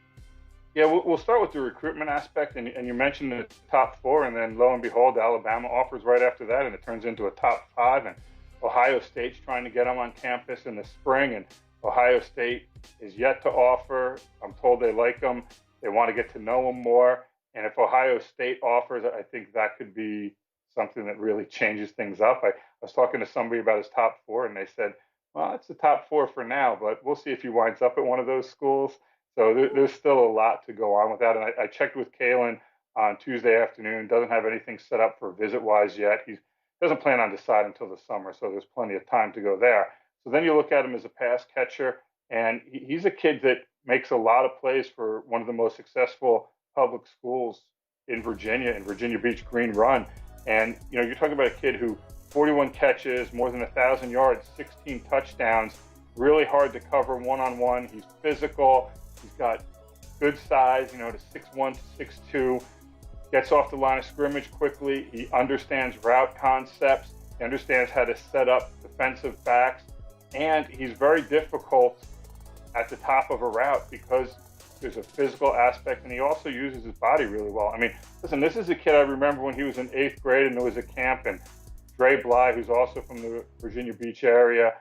[SPEAKER 5] Yeah, we'll start with the recruitment aspect. And you mentioned the top 4, and then lo and behold, Alabama offers right after that, and it turns into a top 5. And Ohio State's trying to get him on campus in the spring, and Ohio State is yet to offer. I'm told they like him. They want to get to know him more. And if Ohio State offers, I think that could be something that really changes things up. I was talking to somebody about his top 4, and they said, well, it's the top 4 for now, but we'll see if he winds up at one of those schools. So there's still a lot to go on with that. And I checked with Kalen on Tuesday afternoon. Doesn't have anything set up for visit-wise yet. He doesn't plan on deciding until the summer, so there's plenty of time to go there. So then you look at him as a pass catcher, and he's a kid that makes a lot of plays for one of the most successful public schools in Virginia Beach Green Run. And, you're talking about a kid who 41 catches, more than 1,000 yards, 16 touchdowns, really hard to cover one-on-one. He's physical. He's got good size, to 6'1" to 6'2", gets off the line of scrimmage quickly. He understands route concepts. He understands how to set up defensive backs. And he's very difficult at the top of a route because there's a physical aspect, and he also uses his body really well. I mean, listen, this is a kid I remember when he was in 8th grade and there was a camp, and Dre Bly, who's also from the Virginia Beach area,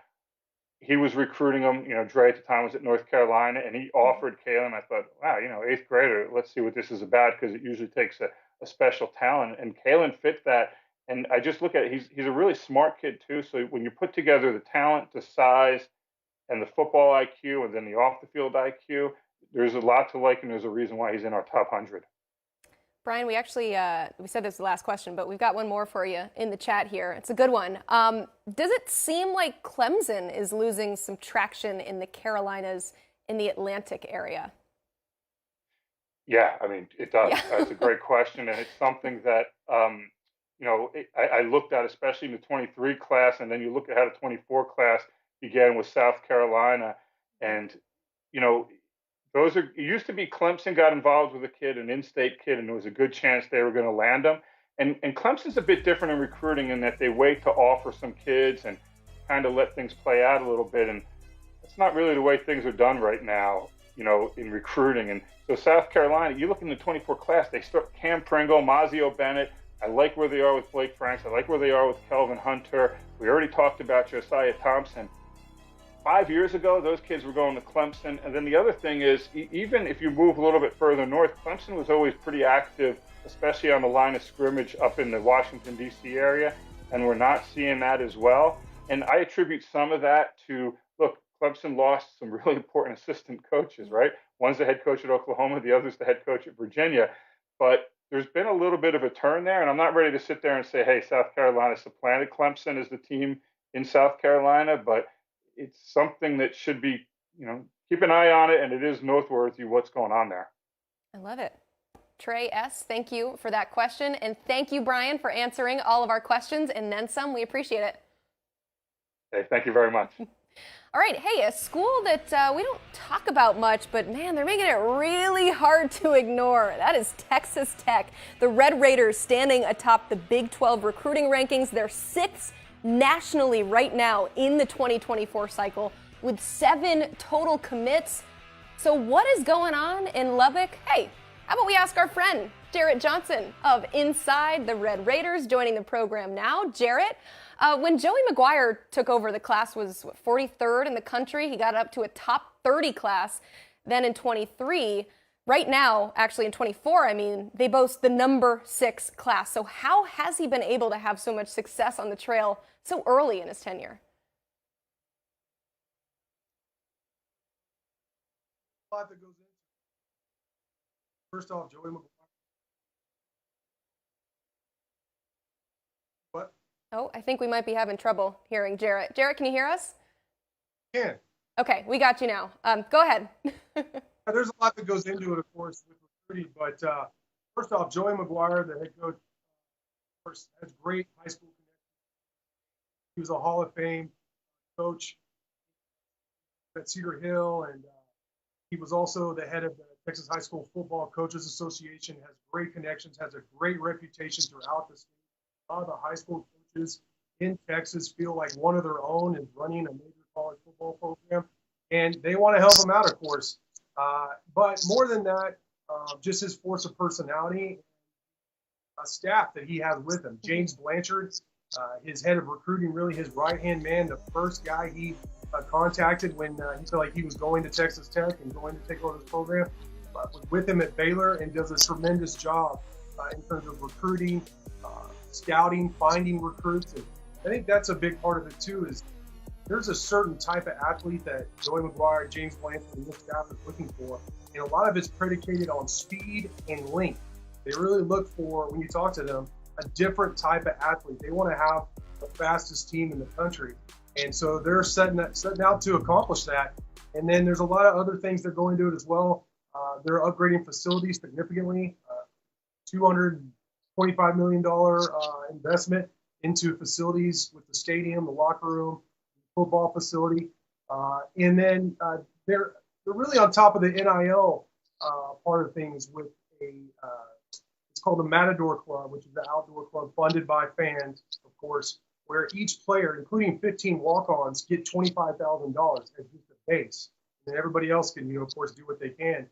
[SPEAKER 5] he was recruiting him. Dre at the time was at North Carolina, and he offered Kalen. I thought, wow, 8th grader, let's see what this is about, because it usually takes a special talent. And Kalen fit that. And I just look at it, he's a really smart kid too. So when you put together the talent, the size, and the football IQ, and then the off-the-field IQ, there's a lot to like, and there's a reason why he's in our top 100.
[SPEAKER 1] Brian, we actually, we said this was the last question, but we've got one more for you in the chat here. It's a good one. Does it seem like Clemson is losing some traction in the Carolinas, in the Atlantic area?
[SPEAKER 5] Yeah, I mean, it does.
[SPEAKER 1] Yeah.
[SPEAKER 5] That's a great question, and it's something that, I looked at, especially in the 23 class, and then you look at how the 24 class began with South Carolina, and, it used to be Clemson got involved with a kid, an in-state kid, and there was a good chance they were going to land them. And Clemson's a bit different in recruiting in that they wait to offer some kids and kind of let things play out a little bit. And it's not really the way things are done right now, in recruiting. And so South Carolina, you look in the 24 class, they start Cam Pringle, Mazio Bennett. I like where they are with Blake Franks. I like where they are with Kelvin Hunter. We already talked about Josiah Thompson. 5 years ago, those kids were going to Clemson. And then the other thing is, even if you move a little bit further north, Clemson was always pretty active, especially on the line of scrimmage up in the Washington, D.C. area. And we're not seeing that as well. And I attribute some of that to, look, Clemson lost some really important assistant coaches, right? One's the head coach at Oklahoma, the other's the head coach at Virginia. But there's been a little bit of a turn there. And I'm not ready to sit there and say, hey, South Carolina supplanted Clemson as the team in South Carolina. But it's something that should be, keep an eye on it. And it is noteworthy what's going on there.
[SPEAKER 1] I love it. Trey S., thank you for that question. And thank you, Brian, for answering all of our questions and then some. We appreciate it.
[SPEAKER 5] Hey, thank you very much.
[SPEAKER 1] All right. Hey, a school that we don't talk about much, but man, they're making it really hard to ignore. That is Texas Tech. The Red Raiders standing atop the Big 12 recruiting rankings. They're 6th nationally right now in the 2024 cycle with 7 total commits. So what is going on in Lubbock? Hey, how about we ask our friend, Jarret Johnson of Inside the Red Raiders, joining the program now. Jarret, when Joey McGuire took over, the class was 43rd in the country. He got up to a top 30 class then in 23. Right now, actually in 24, they boast the number 6 class. So how has he been able to have so much success on the trail so early in his tenure?
[SPEAKER 6] A lot that goes into. First off, Joey McGuire. What?
[SPEAKER 1] Oh, I think we might be having trouble hearing Jarret. Jarret, can you hear us?
[SPEAKER 6] Yeah.
[SPEAKER 1] Okay, we got you now. Go ahead.
[SPEAKER 6] There's a lot that goes into it, of course, with recruiting. But first off, Joey McGuire, the head coach, of course, has great high school connections. He was a Hall of Fame coach at Cedar Hill, and he was also the head of the Texas High School Football Coaches Association, has great connections, has a great reputation throughout the state. A lot of the high school coaches in Texas feel like one of their own is running a major college football program, and they want to help him out, of course. But more than that, just his force of personality, a staff that he has with him. James Blanchard, his head of recruiting, really his right-hand man, the first guy he contacted when he felt like he was going to Texas Tech and going to take over this program, was with him at Baylor and does a tremendous job in terms of recruiting, scouting, finding recruits. And I think that's a big part of it too, is there's a certain type of athlete that Joey McGuire, James Blanchard, and this staff is looking for. And a lot of it's predicated on speed and length. They really look for, when you talk to them, a different type of athlete. They want to have the fastest team in the country. And so they're setting out to accomplish that. And then there's a lot of other things that go into it as well. They're upgrading facilities significantly, $225 million investment into facilities with the stadium, the locker room, the football facility. And then they're really on top of the NIL part of things with it's called the Matador Club, which is the outdoor club funded by fans, of course, where each player, including 15 walk-ons, get $25,000 as just a base. And everybody else can, of course, do what they can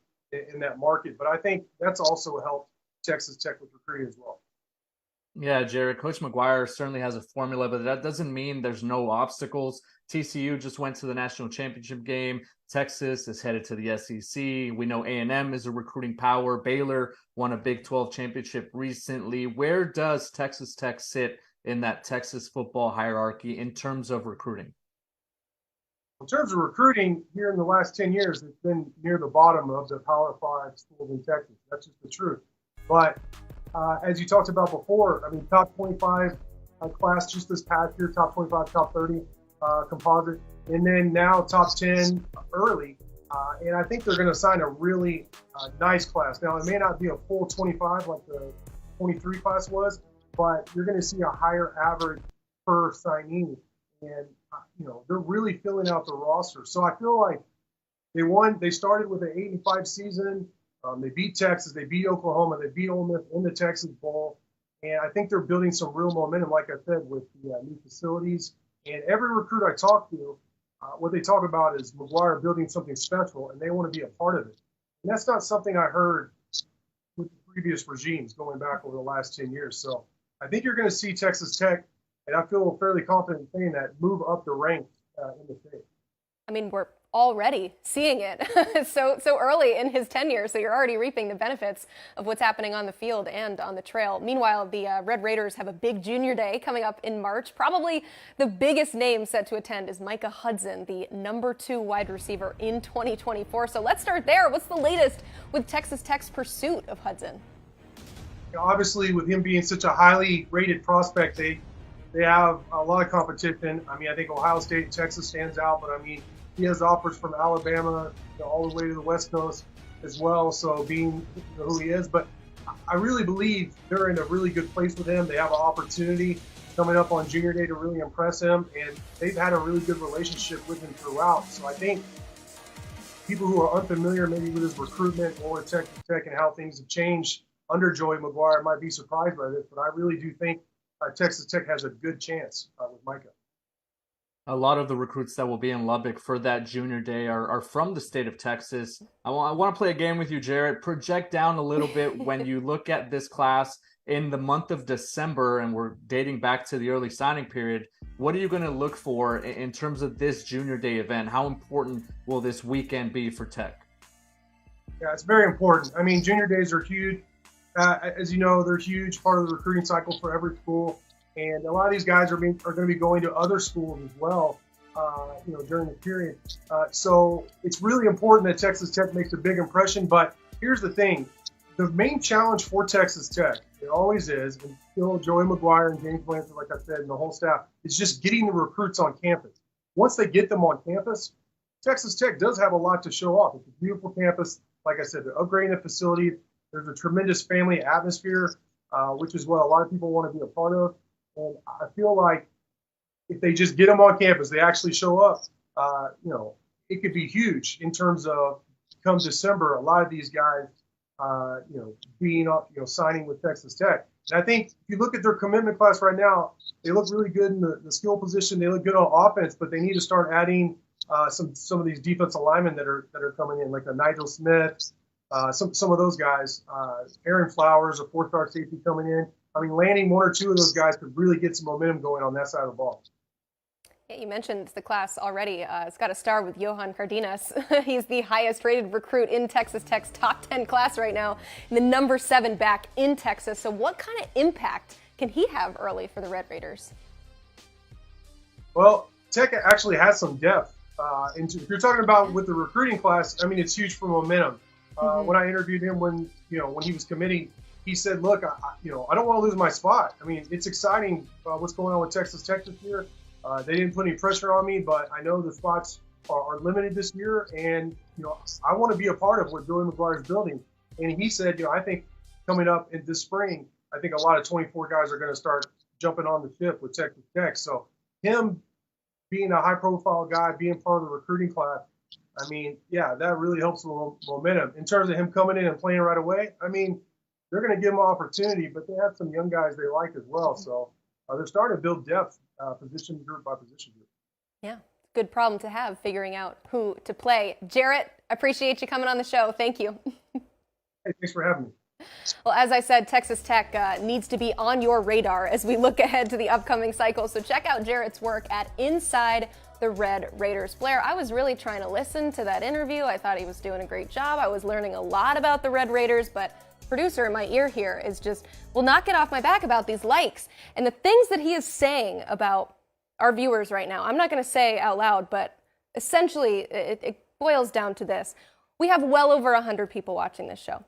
[SPEAKER 6] in that market. But I think that's also helped Texas Tech with recruiting as well.
[SPEAKER 2] Yeah, Jarret, Coach McGuire certainly has a formula, but that doesn't mean there's no obstacles. TCU just went to the national championship game. Texas is headed to the SEC. We know A&M is a recruiting power. Baylor won a Big 12 championship recently. Where does Texas Tech sit in that Texas football hierarchy in terms of recruiting?
[SPEAKER 6] In terms of recruiting, here in the last 10 years, it's been near the bottom of the Power 5 schools in Texas. That's just the truth. But as you talked about before, top 25 class just this past year, top 25, top 30 composite, and then now top 10 early. And I think they're going to sign a really nice class. Now, it may not be a full 25 like the 23 class was, but you're going to see a higher average per signee. And, they're really filling out the roster. So I feel like they started with an 8-5 season. They beat Texas, they beat Oklahoma, they beat Ole Miss in the Texas Bowl. And I think they're building some real momentum, like I said, with the new facilities. And every recruit I talk to, what they talk about is McGuire building something special, and they want to be a part of it. And that's not something I heard with the previous regimes going back over the last 10 years. So I think you're going to see Texas Tech, and I feel fairly confident in saying that, move up the ranks in the state.
[SPEAKER 1] I mean, we're already seeing it so early in his tenure, so you're already reaping the benefits of what's happening on the field and on the trail. Meanwhile, the Red Raiders have a big junior day coming up in March. Probably the biggest name set to attend is Micah Hudson, the #2 wide receiver in 2024. So let's start there. What's the latest with Texas Tech's pursuit of Hudson?
[SPEAKER 6] Obviously, with him being such a highly rated prospect, they have a lot of competition. I mean, I think Ohio State and Texas stands out, but I mean, he has offers from Alabama all the way to the West Coast as well, so being who he is. But I really believe they're in a really good place with him. They have an opportunity coming up on Junior Day to really impress him, and they've had a really good relationship with him throughout. So I think people who are unfamiliar maybe with his recruitment or with Texas Tech and how things have changed under Joey McGuire might be surprised by this, but I really do think Texas Tech has a good chance with Micah.
[SPEAKER 2] A lot of the recruits that will be in Lubbock for that junior day are from the state of Texas. I want to play a game with you, Jarret. Project down a little bit when you look at this class in the month of December, and we're dating back to the early signing period. What are you going to look for in terms of this junior day event? How important will this weekend be for Tech?
[SPEAKER 6] Yeah, it's very important. I mean, junior days are huge. As you know, they're a huge part of the recruiting cycle for every school. And a lot of these guys are going to be going to other schools as well, during the period. So it's really important that Texas Tech makes a big impression. But here's the thing. The main challenge for Texas Tech, it always is, and still Joey McGuire and James Blanchard, like I said, and the whole staff, is just getting the recruits on campus. Once they get them on campus, Texas Tech does have a lot to show off. It's a beautiful campus. Like I said, they're upgrading the facility. There's a tremendous family atmosphere, which is what a lot of people want to be a part of. And I feel like if they just get them on campus, they actually show up, it could be huge in terms of come December, a lot of these guys, signing with Texas Tech. And I think if you look at their commitment class right now, they look really good in the skill position. They look good on offense, but they need to start adding some of these defensive linemen that are coming in, like a Nigel Smith, some of those guys. Aaron Flowers, a 4-star safety coming in. I mean, landing one or two of those guys could really get some momentum going on that side of the ball.
[SPEAKER 1] Yeah, you mentioned the class already. It's got a star with Johan Cardenas. He's the highest rated recruit in Texas Tech's top 10 class right now, and the #7 back in Texas. So what kind of impact can he have early for the Red Raiders?
[SPEAKER 6] Well, Tech actually has some depth. And if you're talking about with the recruiting class, I mean, it's huge for momentum. When I interviewed him when he was committing, he said, look, I don't want to lose my spot. I mean, it's exciting what's going on with Texas Tech this year. They didn't put any pressure on me, but I know the spots are limited this year. And, I want to be a part of what Joey McGuire is building. And he said, I think coming up in this spring, I think a lot of 24 guys are going to start jumping on the ship with Texas Tech. So him being a high-profile guy, being part of the recruiting class, I mean, yeah, that really helps with momentum. In terms of him coming in and playing right away, I mean, they're going to give him an opportunity, but they have some young guys they like as well. So they're starting to build depth position group by position group.
[SPEAKER 1] Yeah, good problem to have, figuring out who to play. Jarret, I appreciate you coming on the show. Thank you.
[SPEAKER 6] Hey, thanks for having me.
[SPEAKER 1] Well, as I said, Texas Tech needs to be on your radar as we look ahead to the upcoming cycle. So check out Jarret's work at Inside the Red Raiders. Blair, I was really trying to listen to that interview. I thought he was doing a great job. I was learning a lot about the Red Raiders, but producer in my ear here is just will not get off my back about these likes and the things that he is saying about our viewers right now. I'm not going to say out loud, but essentially it boils down to this. We have well over 100 people watching this show.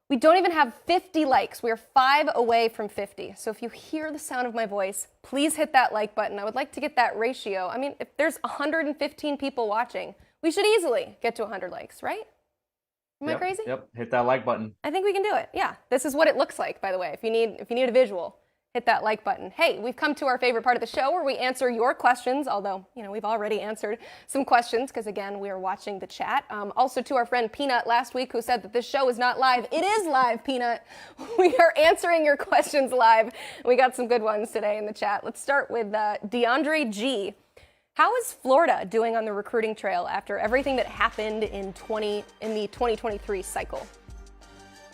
[SPEAKER 1] We don't even have 50 likes. We are 5 away from 50. So if you hear the sound of my voice, please hit that like button. I would like to get that ratio. I mean, if there's 115 people watching, we should easily get to 100 likes, right? Am I crazy?
[SPEAKER 2] Yep. Hit that like button.
[SPEAKER 1] I think we can do it. Yeah. This is what it looks like, by the way. If you need a visual, hit that like button. Hey, we've come to our favorite part of the show where we answer your questions, although, we've already answered some questions because, again, we are watching the chat. Also to our friend Peanut last week who said that this show is not live. It is live, Peanut. We are answering your questions live. We got some good ones today in the chat. Let's start with DeAndre G. How is Florida doing on the recruiting trail after everything that happened in the 2023 cycle?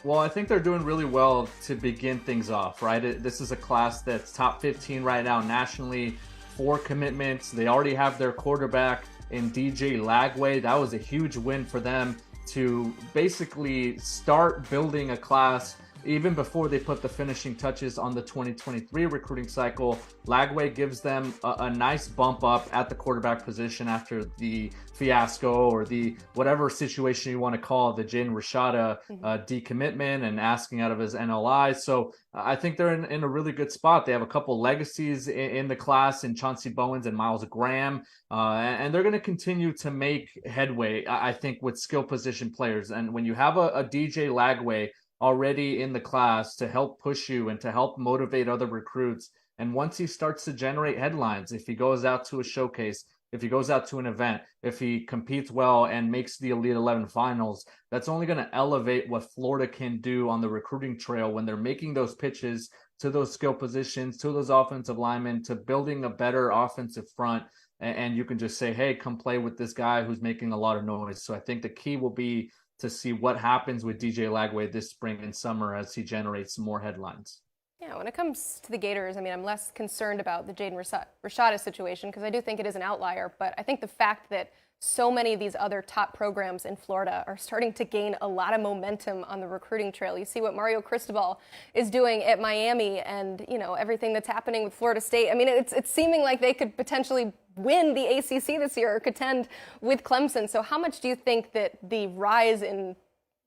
[SPEAKER 2] Well, I think they're doing really well to begin things off, right? This is a class that's top 15 right now nationally, 4 commitments. They already have their quarterback. in DJ Lagway. That was a huge win for them to basically start building a class even before they put the finishing touches on the 2023 recruiting cycle. Lagway gives them a nice bump up at the quarterback position after the fiasco, or the whatever situation you want to call the Jaden Rashada decommitment and asking out of his NLI. So I think they're in a really good spot. They have a couple legacies in the class in Chauncey Bowens and Miles Graham, and they're going to continue to make headway, I think, with skill position players. And when you have a DJ Lagway already in the class to help push you and to help motivate other recruits, and once he starts to generate headlines, if he goes out to a showcase, if he goes out to an event, if he competes well and makes the Elite 11 finals, that's only going to elevate what Florida can do on the recruiting trail when they're making those pitches to those skill positions, to those offensive linemen, to building a better offensive front. And you can just say, hey, come play with this guy who's making a lot of noise. So I think the key will be to see what happens with DJ Lagway this spring and summer as he generates some more headlines.
[SPEAKER 1] Yeah, when it comes to the Gators, I mean, I'm less concerned about the Jaden Rashada situation because I do think it is an outlier. But I think the fact that so many of these other top programs in Florida are starting to gain a lot of momentum on the recruiting trail. You see what Mario Cristobal is doing at Miami, and everything that's happening with Florida State. I mean, it's seeming like they could potentially win the ACC this year or contend with Clemson. So how much do you think that the rise in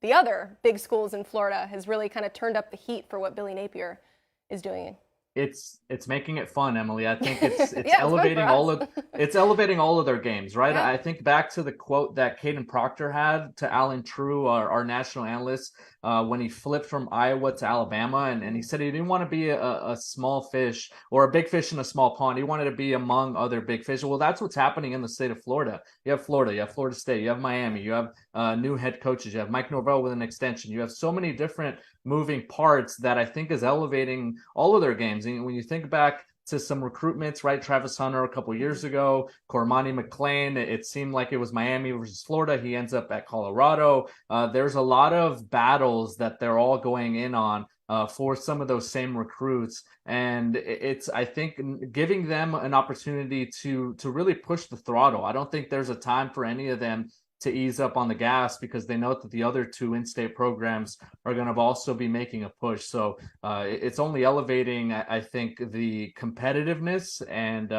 [SPEAKER 1] the other big schools in Florida has really kind of turned up the heat for what Billy Napier is doing?
[SPEAKER 2] It's making it fun, Emily. I think it's
[SPEAKER 1] Yeah,
[SPEAKER 2] elevating elevating all of their games, right?
[SPEAKER 1] Yeah.
[SPEAKER 2] I think back to the quote that Caden Proctor had to Alan True, our national analyst, when he flipped from Iowa to Alabama, and he said he didn't want to be a small fish or a big fish in a small pond. He wanted to be among other big fish. Well, that's what's happening in the state of Florida. You have Florida, you have Florida State, you have Miami, you have new head coaches, you have Mike Norvell with an extension. You have so many different moving parts that I think is elevating all of their games. And when you think back to some recruitments, right? Travis Hunter a couple years ago, Cormani McClain, it seemed like it was Miami versus Florida. He ends up at Colorado. There's a lot of battles that they're all going in on for some of those same recruits. And it's, I think, giving them an opportunity to really push the throttle. I don't think there's a time for any of them to ease up on the gas because they know that the other two in-state programs are going to also be making a push. So it's only elevating, I think, the competitiveness and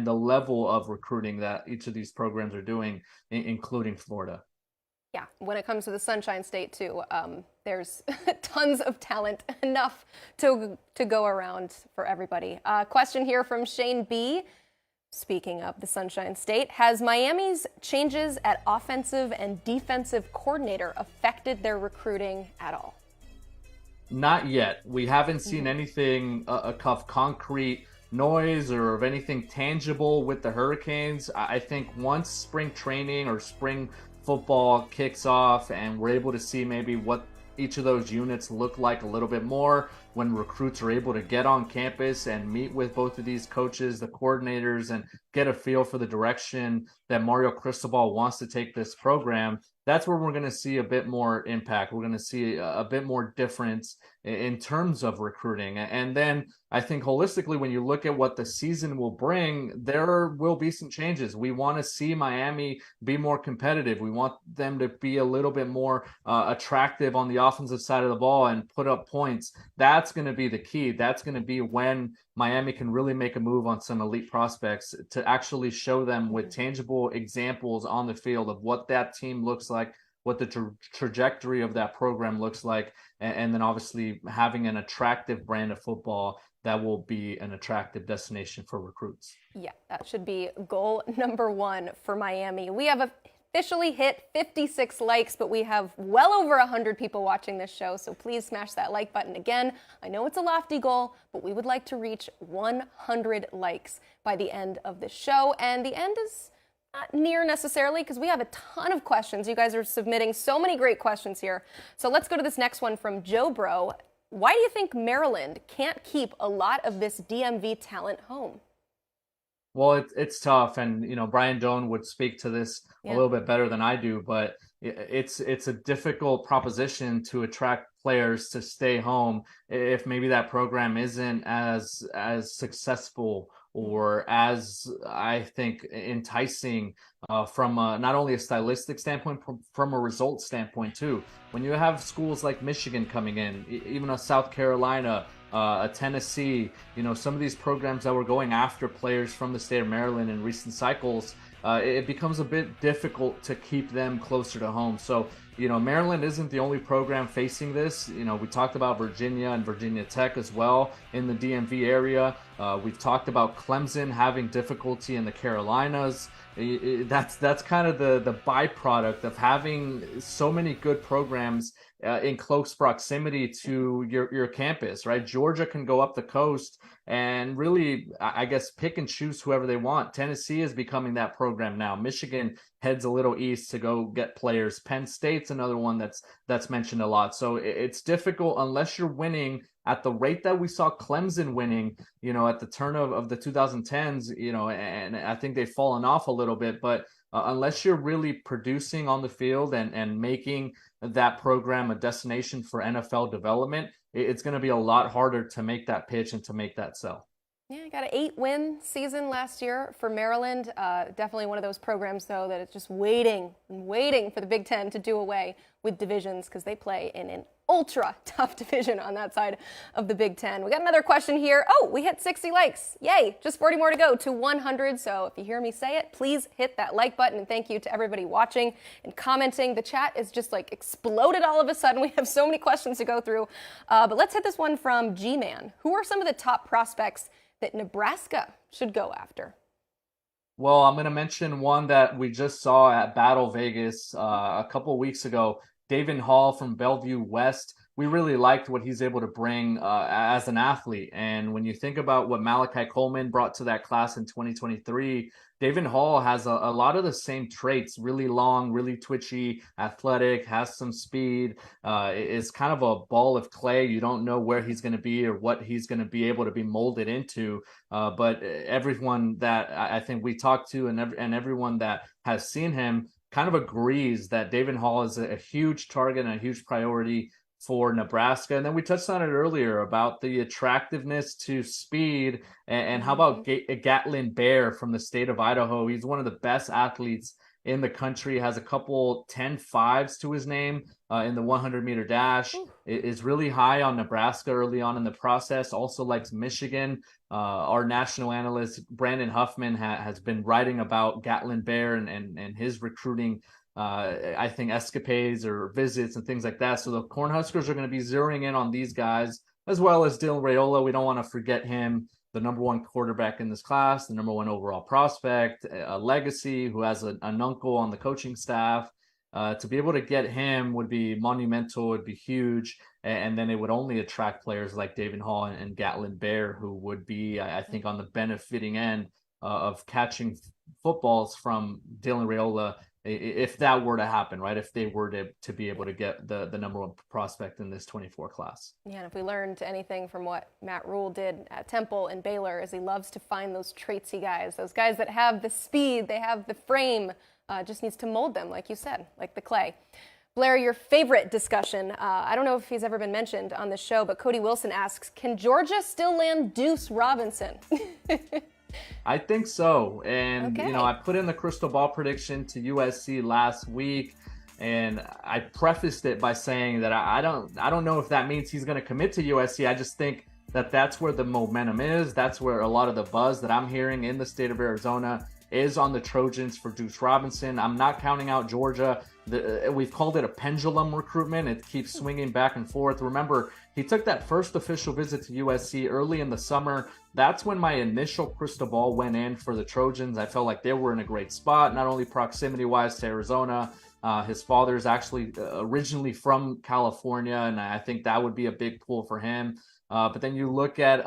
[SPEAKER 2] the level of recruiting that each of these programs are doing, including Florida.
[SPEAKER 1] Yeah, when it comes to the Sunshine State too, there's tons of talent, enough to go around for everybody. Question here from Shane B. Speaking of the Sunshine State, has Miami's changes at offensive and defensive coordinator affected their recruiting at all?
[SPEAKER 2] Not yet. We haven't seen anything of concrete noise or of anything tangible with the Hurricanes. I think once spring training or spring football kicks off and we're able to see maybe what each of those units look like a little bit more, when recruits are able to get on campus and meet with both of these coaches, the coordinators, and get a feel for the direction that Mario Cristobal wants to take this program, that's where we're going to see a bit more impact. We're going to see a bit more difference in terms of recruiting. And then I think holistically, when you look at what the season will bring, there will be some changes. We want to see Miami be more competitive. We want them to be a little bit more attractive on the offensive side of the ball and put up points. That's going to be the key. That's going to be when Miami can really make a move on some elite prospects to actually show them with tangible examples on the field of what that team looks like, what the trajectory of that program looks like, and then obviously having an attractive brand of football that will be an attractive destination for recruits.
[SPEAKER 1] Yeah, that should be goal number one for Miami. We have officially hit 56 likes, but we have well over 100 people watching this show, so please smash that like button again. I know it's a lofty goal, but we would like to reach 100 likes by the end of this show, and the end is not near necessarily because we have a ton of questions. You guys are submitting so many great questions here. So let's go to this next one from Joe Bro. Why do you think Maryland can't keep a lot of this DMV talent home?
[SPEAKER 2] Well, it's tough, and Brian Dohn would speak to this a little bit better than I do, but it's a difficult proposition to attract players to stay home if maybe that program isn't as successful or as, I think, enticing from not only a stylistic standpoint, from a results standpoint too. When you have schools like Michigan coming in, even a South Carolina, a Tennessee, some of these programs that were going after players from the state of Maryland in recent cycles, it becomes a bit difficult to keep them closer to home. So, Maryland isn't the only program facing this. We talked about Virginia and Virginia Tech as well in the DMV area. We've talked about Clemson having difficulty in the Carolinas. That's kind of the byproduct of having so many good programs in close proximity to your campus, right? Georgia can go up the coast and really, I guess, pick and choose whoever they want. Tennessee is becoming that program now. Michigan heads a little east to go get players. Penn State's another one that's mentioned a lot. So it's difficult unless you're winning at the rate that we saw Clemson winning, at the turn of the 2010s, and I think they've fallen off a little bit, but unless you're really producing on the field and making that program a destination for NFL development, it's going to be a lot harder to make that pitch and to make that sell.
[SPEAKER 1] Yeah, got an 8-win season last year for Maryland. Definitely one of those programs, though, that is just waiting for the Big Ten to do away with divisions because they play in an ultra tough division on that side of the Big Ten. We got another question here. Oh, we hit 60 likes. Yay, just 40 more to go to 100. So if you hear me say it, please hit that like button. And thank you to everybody watching and commenting. The chat is just like exploded all of a sudden. We have so many questions to go through. But let's hit this one from G-Man. Who are some of the top prospects that Nebraska should go after?
[SPEAKER 2] Well, I'm going to mention one that we just saw at Battle Vegas a couple of weeks ago. David Hall from Bellevue West. We really liked what he's able to bring as an athlete. And when you think about what Malachi Coleman brought to that class in 2023, David Hall has a lot of the same traits, really long, really twitchy, athletic, has some speed, is kind of a ball of clay. You don't know where he's going to be or what he's going to be able to be molded into. But everyone that I think we talked to and everyone that has seen him kind of agrees that David Hall is a huge target and a huge priority for Nebraska. And then we touched on it earlier about the attractiveness to speed. And how about Gatlin Bear from the state of Idaho? He's one of the best athletes in the country, has a couple 10.5s to his name in the 100-meter dash, is really high on Nebraska early on in the process, also likes Michigan. Our national analyst, Brandon Huffman, has been writing about Gatlin Bear and his recruiting, I think, escapades or visits and things like that. So the Cornhuskers are going to be zeroing in on these guys, as well as Dylan Raiola. We don't want to forget him, the number one quarterback in this class, the number one overall prospect, a legacy who has an uncle on the coaching staff. To be able to get him would be monumental, would be huge. And then it would only attract players like David Hall and Gatlin Bear, who would be, I think, on the benefiting end of catching footballs from Dylan Raiola, if that were to happen, right? If they were to be able to get the number one prospect in this 24 class.
[SPEAKER 1] Yeah, and if we learned anything from what Matt Rule did at Temple and Baylor, is he loves to find those traitsy guys, those guys that have the speed, they have the frame, just needs to mold them, like you said, like the clay. Blair, your favorite discussion, I don't know if he's ever been mentioned on the show, but Cody Wilson asks, can Georgia still land Deuce Robinson?
[SPEAKER 2] I think so. And,
[SPEAKER 1] okay.
[SPEAKER 2] I put in the crystal ball prediction to USC last week, and I prefaced it by saying that I don't know if that means he's going to commit to USC. I just think that that's where the momentum is. That's where a lot of the buzz that I'm hearing in the state of Arizona is on the Trojans for Deuce Robinson. I'm not counting out Georgia. We've called it a pendulum recruitment. It keeps swinging back and forth. Remember, he took that first official visit to USC early in the summer. That's when my initial crystal ball went in for the Trojans. I felt like they were in a great spot, not only proximity-wise to Arizona. His father is actually originally from California, and I think that would be a big pull for him. But then you look at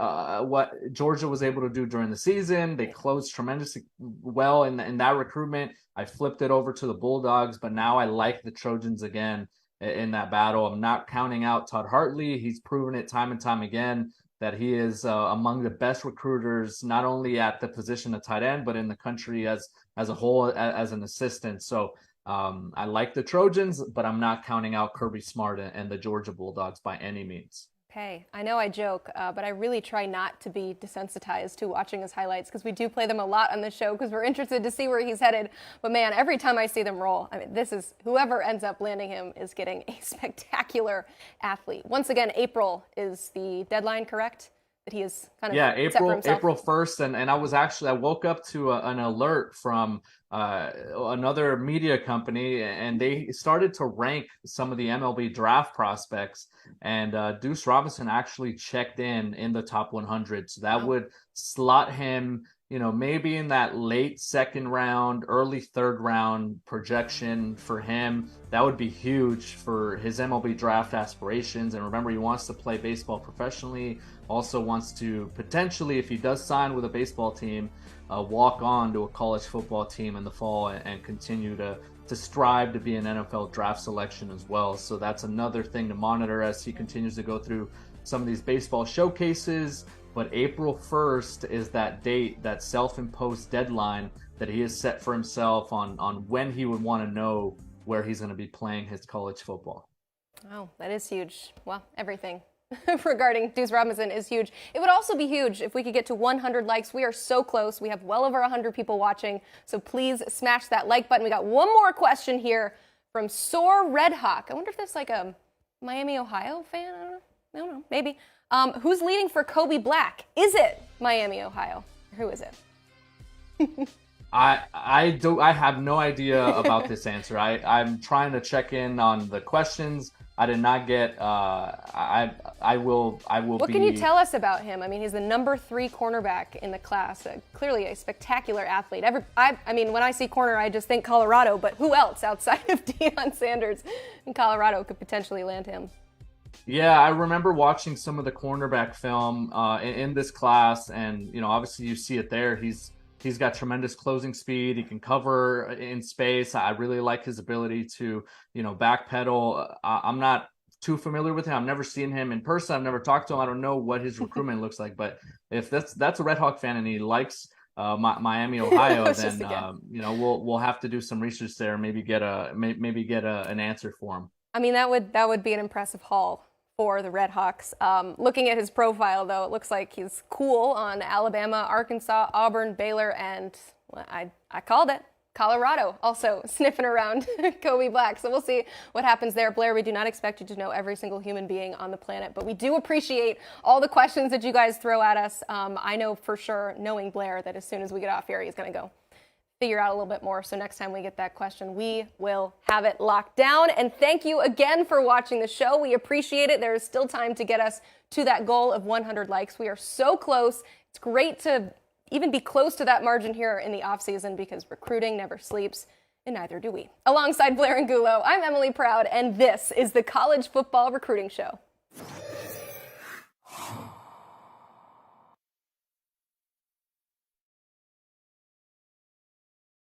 [SPEAKER 2] what Georgia was able to do during the season. They closed tremendously well in that recruitment. I flipped it over to the Bulldogs, but now I like the Trojans again in that battle. I'm not counting out Todd Hartley. He's proven it time and time again that he is among the best recruiters, not only at the position of tight end, but in the country as a whole as an assistant. So I like the Trojans, but I'm not counting out Kirby Smart and the Georgia Bulldogs by any means.
[SPEAKER 1] Okay, I know I joke, but I really try not to be desensitized to watching his highlights because we do play them a lot on the show because we're interested to see where he's headed. But man, every time I see them roll, I mean, whoever ends up landing him is getting a spectacular athlete. Once again, April is the deadline, correct? That he is kind of set for himself.
[SPEAKER 2] April 1st, and I woke up to an alert from another media company, and they started to rank some of the MLB draft prospects, and Deuce Robinson actually checked in the top 100, so that would slot him, maybe in that late second round, early third round projection for him. That would be huge for his MLB draft aspirations. And remember, he wants to play baseball professionally, also wants to potentially, if he does sign with a baseball team, walk on to a college football team in the fall and continue to strive to be an NFL draft selection as well. So that's another thing to monitor as he continues to go through some of these baseball showcases. But April 1st is that date, that self-imposed deadline that he has set for himself on when he would want to know where he's going to be playing his college football.
[SPEAKER 1] Oh, that is huge. Well, everything regarding Deuce Robinson is huge. It would also be huge if we could get to 100 likes. We are so close. We have well over 100 people watching. So please smash that like button. We got one more question here from Soar Red Hawk. I wonder if that's like a Miami, Ohio fan? I don't know. Maybe. Who's leading for Kobe Black? Is it Miami, Ohio? Who is it?
[SPEAKER 2] I have no idea about this answer. I'm trying to check in on the questions. I did not get. I will.
[SPEAKER 1] What can you tell us about him? I mean, he's the number 3 cornerback in the class. Clearly a spectacular athlete. I mean, when I see corner, I just think Colorado. But who else outside of Deion Sanders in Colorado could potentially land him?
[SPEAKER 2] Yeah, I remember watching some of the cornerback film in this class, and obviously you see it there. He's got tremendous closing speed. He can cover in space. I really like his ability to, backpedal. I'm not too familiar with him. I've never seen him in person. I've never talked to him. I don't know what his recruitment looks like. But if that's a Red Hawk fan and he likes Miami, Ohio, then we'll have to do some research there. Maybe get an answer for him.
[SPEAKER 1] I mean, that would be an impressive haul for the Red Hawks. Looking at his profile, though, it looks like he's cool on Alabama, Arkansas, Auburn, Baylor, and I called it. Colorado also sniffing around Kobe Black. So we'll see what happens there. Blair, we do not expect you to know every single human being on the planet, but we do appreciate all the questions that you guys throw at us. I know for sure, knowing Blair, that as soon as we get off here, he's going to go figure out a little bit more. So next time we get that question, we will have it locked down. And thank you again for watching the show. We appreciate it. There is still time to get us to that goal of 100 likes. We are so close. It's great to even be close to that margin here in the off season because recruiting never sleeps, and neither do we. Alongside Blair and Gulo, I'm Emily Proud, and this is the College Football Recruiting Show.